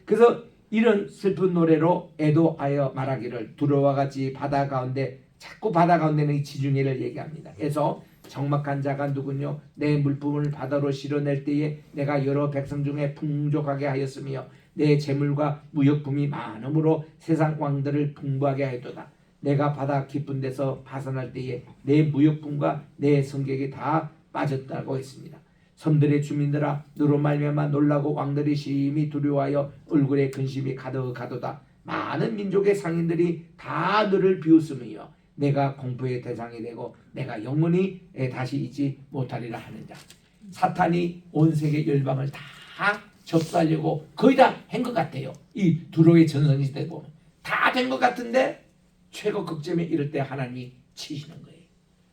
그래서 이런 슬픈 노래로 애도하여 말하기를, 두로와 같이 바다 가운데, 자꾸 바다 가운데는 이 지중해를 얘기합니다. 그래서 적막한 자가 누구뇨? 내 물품을 바다로 실어낼 때에 내가 여러 백성 중에 풍족하게 하였으며 내 재물과 무역품이 많음으로 세상 왕들을 풍부하게 하였도다. 내가 바다 깊은 데서 파산할 때에 내 무역품과 내 성객이 다 빠졌다고 했습니다. 섬들의 주민들아, 너로 말미암아 놀라고 왕들이 심히 두려워하여 얼굴에 근심이 가득하도다. 많은 민족의 상인들이 다 너를 비웃으며 내가 공포의 대상이 되고 내가 영원히 다시 잊지 못하리라 하는 자. 사탄이 온 세계 열방을 다 접수하려고 거의 다 한 것 같아요. 이 두로의 전성시대 보면 다 된 것 같은데 최고 극점에 이를 때 하나님이 치시는 거예요.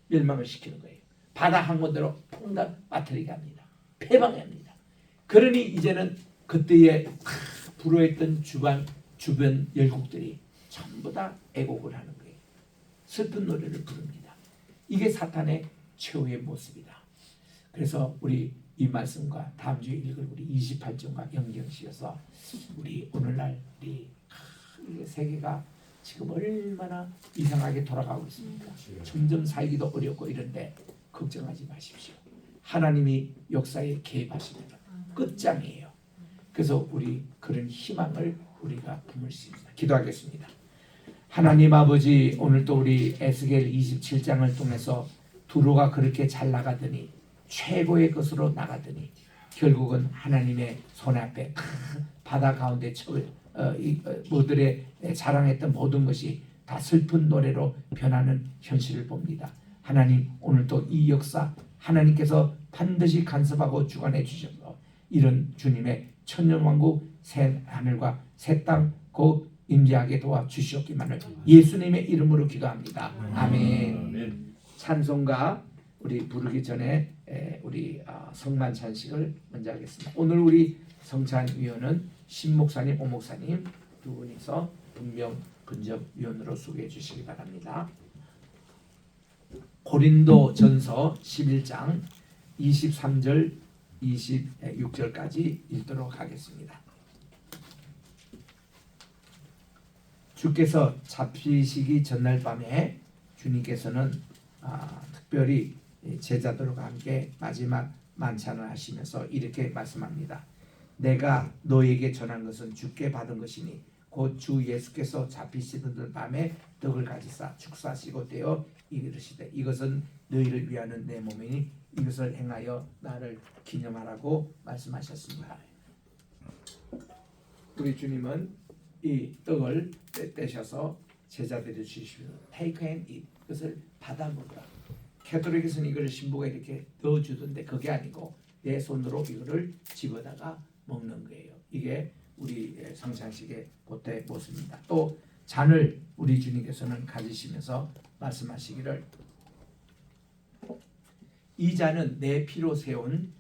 멸망을 시키는 거예요. 바다 항구대로 퐁당 빠뜨리게 합니다. 패방합니다. 그러니 이제는 그때에 불어했던 주변 열국들이 전부 다 애곡을 하는 거예요. 슬픈 노래를 부릅니다. 이게 사탄의 최후의 모습이다. 그래서 우리 이 말씀과 다음 주에 읽을 우리 28절과 연결시켜서 우리 오늘날 우리 세계가 지금 얼마나 이상하게 돌아가고 있습니까? 점점 살기도 어렵고 이런데 걱정하지 마십시오. 하나님이 역사에 개입하십니다. 끝장이에요. 그래서 우리 그런 희망을 우리가 품을 수 있습니다. 기도하겠습니다. 하나님 아버지, 오늘도 우리 에스겔 27장을 통해서 두로가 그렇게 잘 나가더니 최고의 것으로 나가더니 결국은 하나님의 손 앞에 바다 가운데 모들의 자랑했던 모든 것이 다 슬픈 노래로 변하는 현실을 봅니다. 하나님, 오늘도 이 역사 하나님께서 반드시 간섭하고 주관해 주셔서 이런 주님의 천년왕국 새 하늘과 새 땅 곧 임재하게 도와주시옵기만을 예수님의 이름으로 기도합니다. 아멘. 찬송가 우리 부르기 전에 우리 성만 찬식을 먼저 하겠습니다. 오늘 우리 성찬위원은 신목사님, 오목사님 두 분이서 분명 근접위원으로 소개해 주시기 바랍니다. 고린도전서 11장 23절 26절까지 읽도록 하겠습니다. 주께서 잡히시기 전날 밤에 주님께서는 특별히 제자들과 함께 마지막 만찬을 하시면서 이렇게 말씀합니다. 내가 너에게 전한 것은 주께 받은 것이니 곧 주 예수께서 잡히시던 밤에 떡을 가지사 축사하시고 떼어 이르시되 이것은 너희를 위하는 내 몸이니 이것을 행하여 나를 기념하라고 말씀하셨습니다. 우리 주님은 이 떡을 떼셔서 제자들이 주시면 take and eat, 그것을 받아 먹으라. 캐톨릭에서는 이걸 신부가 이렇게 넣어주던데 그게 아니고 내 손으로 이거를 집어다가 먹는 거예요. 이게 우리 성찬식의 보태 모습입니다. 또 잔을 우리 주님께서는 가지시면서 말씀하시기를, 이 잔은 내 피로 세운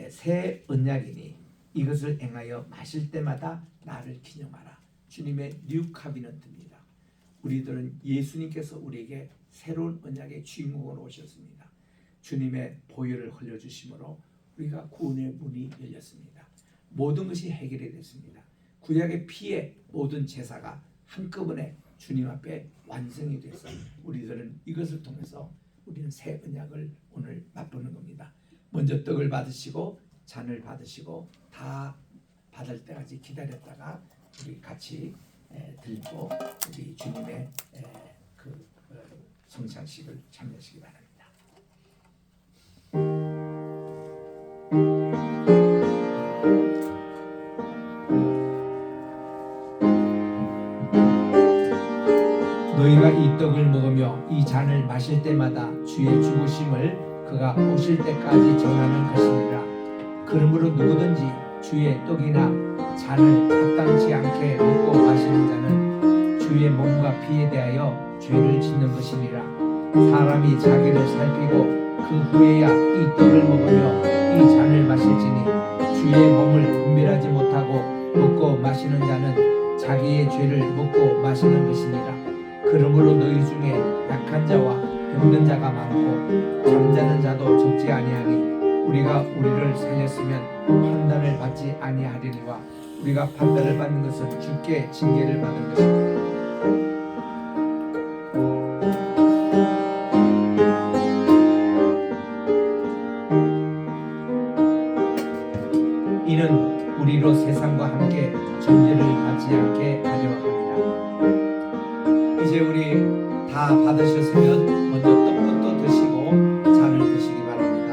새 언약이니 이것을 행하여 마실 때마다 나를 기념하라. 주님의 뉴 카비넌트입니다. 우리들은 예수님께서 우리에게 새로운 언약의 주인공으로 오셨습니다. 주님의 보혈을 흘려주심으로 우리가 구원의 문이 열렸습니다. 모든 것이 해결이 됐습니다. 구약의 피에 모든 제사가 한꺼번에 주님 앞에 완성이 돼서 우리들은 이것을 통해서 우리는 새 언약을 오늘 맛보는 겁니다. 먼저 떡을 받으시고 잔을 받으시고 다 받을 때까지 기다렸다가 우리 같이 들고 우리 주님의 그 성찬식을 참여하시기 바랍니다. 너희가 이 떡을 먹으며 이 잔을 마실 때마다 주의 죽으심을 그가 오실 때까지 전하는 것이니라. 그러므로 누구든지 주의 떡이나 잔을 합당치 않게 먹고 마시는 자는 주의 몸과 피에 대하여 죄를 짓는 것이니라. 사람이 자기를 살피고 그 후에야 이 떡을 먹으며 이 잔을 마실지니 주의 몸을 분별하지 못하고 먹고 마시는 자는 자기의 죄를 먹고 마시는 것이니라. 그러므로 너희 중에 약한 자와 병든 자가 많고 잠자는 자도 적지 아니하니 우리가 우리를 살렸으면 판단을 받지 아니하려니와 우리가 판단을 받는 것은 주께 징계를 받은 것이다. 이는 우리로 세상과 함께 존재를 받지 않게 하려 합니다. 이제 우리 다 받으셨으면 먼저 떡부터 드시고 잔을 드시기 바랍니다.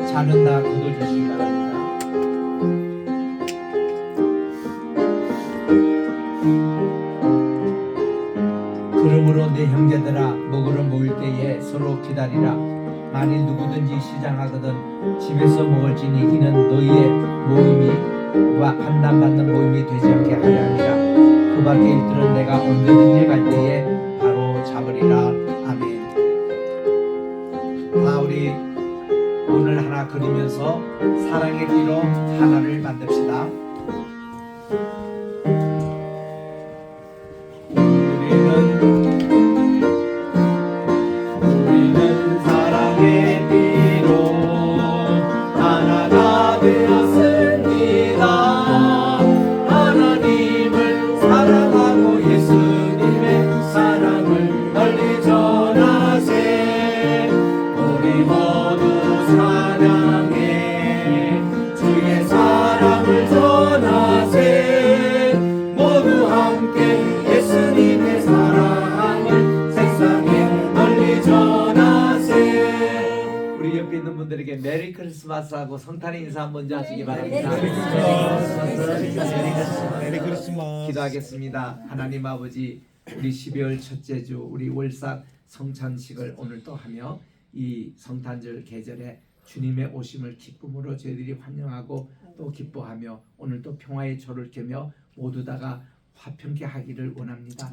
잔은 다 걷어주시기 바랍니다. 그러므로 내 형제들아 먹으러 모일 때에 서로 기다리라. 만일 누구든지 시장하거든 집에서 먹을지니 이는 너희의 모임이 판단받는 모임이 되지 않게 하려 함이라. 그 밖에 일들은 내가 언제든지 갈 때에 바로 잡으리라. 아멘. 다 우리 오늘 하나 그리면서 사랑의 띠로 하나를 만듭시다. 메리 크리스마스하고 성탄의 인사 먼저 하시기 바랍니다. 메리 크리스마스. 기도하겠습니다. 하나님 아버지, 우리 12월 첫째 주 우리 월삭 성찬식을 오늘 또 하며 이 성탄절 계절에 주님의 오심을 기쁨으로 저희들이 환영하고 또 기뻐하며 오늘 또 평화의 초를 켜며 모두 다가 화평케 하기를 원합니다.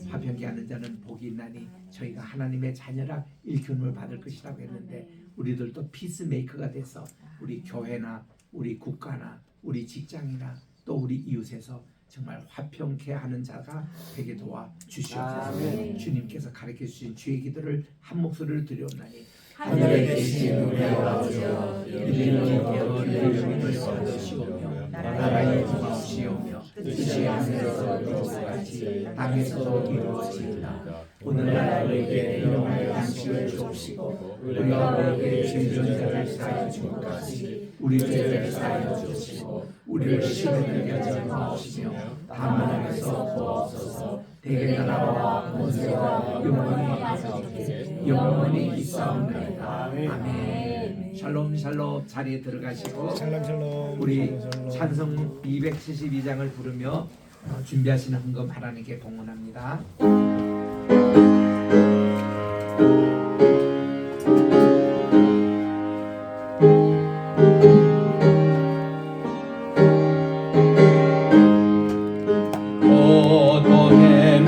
화평케 하는 자는 복이 있나니 저희가 하나님의 자녀라 일컬음을 받을 것이라고 했는데 우리들도 피스메이커가 돼서 우리 교회나 우리 국가나 우리 직장이나 또 우리 이웃에서 정말 화평케 하는 자가 되게 도와 주시옵소서. 주님께서 가르쳐 주신 주의 기도를 한 목소리로 드려옵나니 하늘에 계신 우리 아버지여, 이름이 거룩을 받으시오며 나라의 주시오며 뜻이 하늘에서 이루어진 같이 땅에서도 이루어지이다. 오늘날 우리에게 일용할 양식을 주옵시고 우리가 우리에게 죄진 자를 사하여 준 것 같이 우리 죄를 사하여 주옵시고 우리를 시험에 하지 마옵시며 다만 하나님께서 도와옵소서. 대개 나라와 권세와 영원히 영원히 있사옵나이다. 아멘. 샬롬 샬롬. 자리에 들어가시고 샬롬 우리 찬송 272장을 부르며 준비하시는 헌금 하나님께 봉헌합니다. 고통의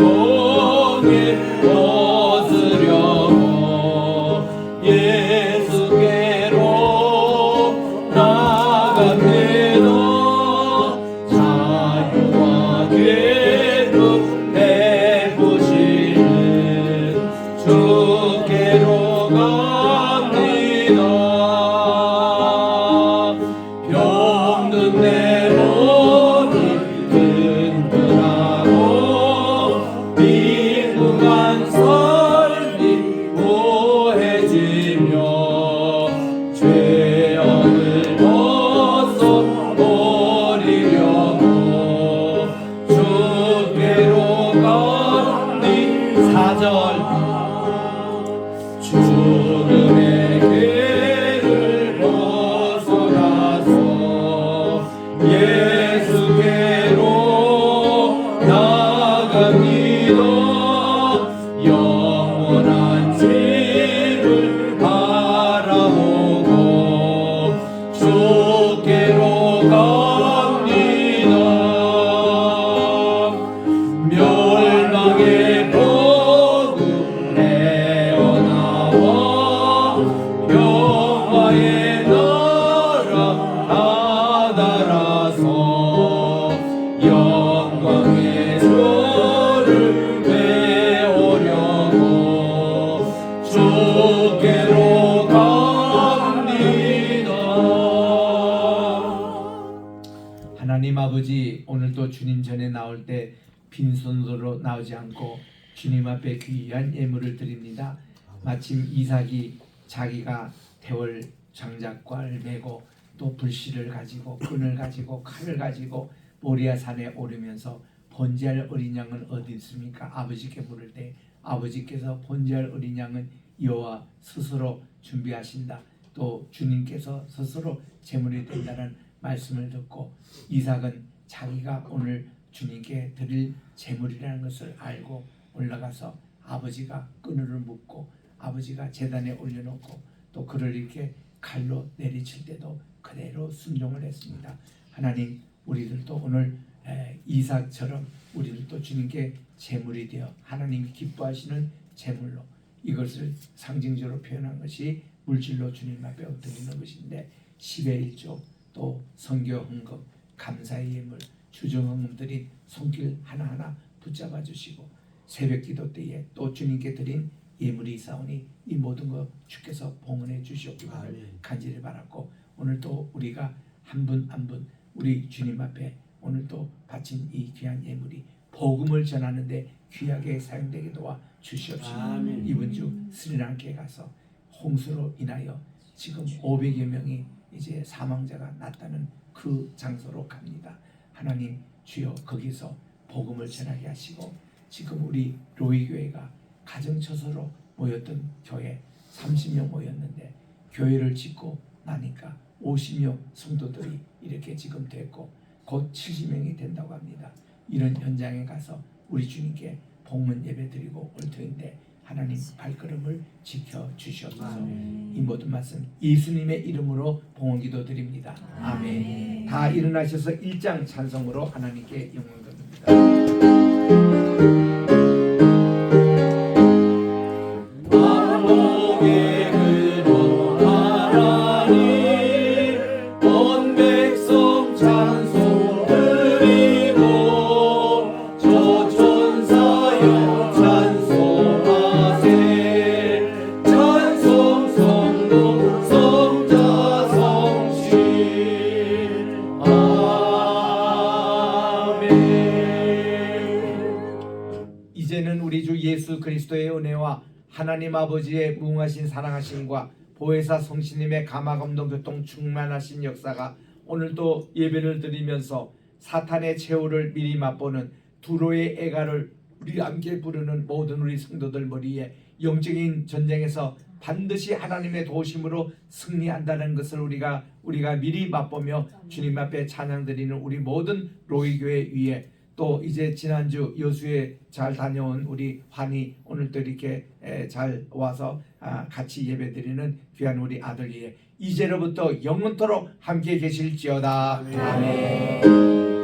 나갑니다. 영원한 집을 바라보고 주께로 갑니다. 멸망의 복음 헤어나와 영화의 나라 나라서 영광의 주를 배우려고 주께로 갑니다. 하나님 아버지, 오늘도 주님 전에 나올 때 빈손으로 나오지 않고 주님 앞에 귀한 예물을 드립니다. 마침 이삭이 자기가 대월 장작과를 메고 또 불씨를 가지고 끈을 가지고 칼을 가지고 모리아 산에 오르면서 번제할 어린 양은 어디 있습니까? 아버지께 물을 때 아버지께서 번제할 어린 양은 여호와 스스로 준비하신다. 또 주님께서 스스로 제물이 된다는 말씀을 듣고 이삭은 자기가 오늘 주님께 드릴 제물이라는 것을 알고 올라가서 아버지가 끈을 묶고 아버지가 제단에 올려놓고 또 그를 이렇게 칼로 내리칠 때도 그대로 순종을 했습니다. 하나님, 우리들도 오늘 이삭처럼 우리들도 주님께 제물이 되어 하나님이 기뻐하시는 제물로 이것을 상징적으로 표현한 것이 물질로 주님 앞에 엎드리는 것인데 10의 1조 또 선교 헌금 감사의 예물 주정 헌금들이 손길 하나하나 붙잡아 주시고 새벽 기도 때에 또 주님께 드린 예물이 있사오니 이 모든 것 주께서 봉헌해 주시옵기를 간절히 바랐고 오늘 또 우리가 한 분 한 분 우리 주님 앞에 오늘 또 바친 이 귀한 예물이 복음을 전하는데 귀하게 사용되게 도와 주시옵시고 이번 주 스리랑카에 가서 홍수로 인하여 지금 500여 명이 이제 사망자가 났다는 그 장소로 갑니다. 하나님 주여 거기서 복음을 전하게 하시고 지금 우리 로이교회가 가정처소로 모였던 교회 30명 모였는데 교회를 짓고 나니까 50명 성도들이 이렇게 지금 됐고 곧 70명이 된다고 합니다. 이런 현장에 가서 우리 주님께 봉헌 예배 드리고 올 터인데 하나님 발걸음을 지켜주시옵소서. 이 모든 말씀 예수님의 이름으로 봉헌 기도 드립니다. 아멘. 다 일어나셔서 1장 찬송으로 하나님께 영광 돌립니다. 이제는 우리 주 예수 그리스도의 은혜와 하나님 아버지의 무궁하신 사랑하심과 보혜사 성신님의 감화감동 교통 충만하신 역사가 오늘도 예배를 드리면서 사탄의 최후를 미리 맛보는 두로의 애가를 우리 함께 부르는 모든 우리 성도들 머리에 영적인 전쟁에서 반드시 하나님의 도우심으로 승리한다는 것을 우리가 미리 맛보며 주님 앞에 찬양드리는 우리 모든 로이교회 위에 또 이제 지난주 여수에 잘 다녀온 우리 환희 오늘도 이렇게 잘 와서 같이 예배드리는 귀한 우리 아들 위에 이제로부터 영원토록 함께 계실지어다. 아멘.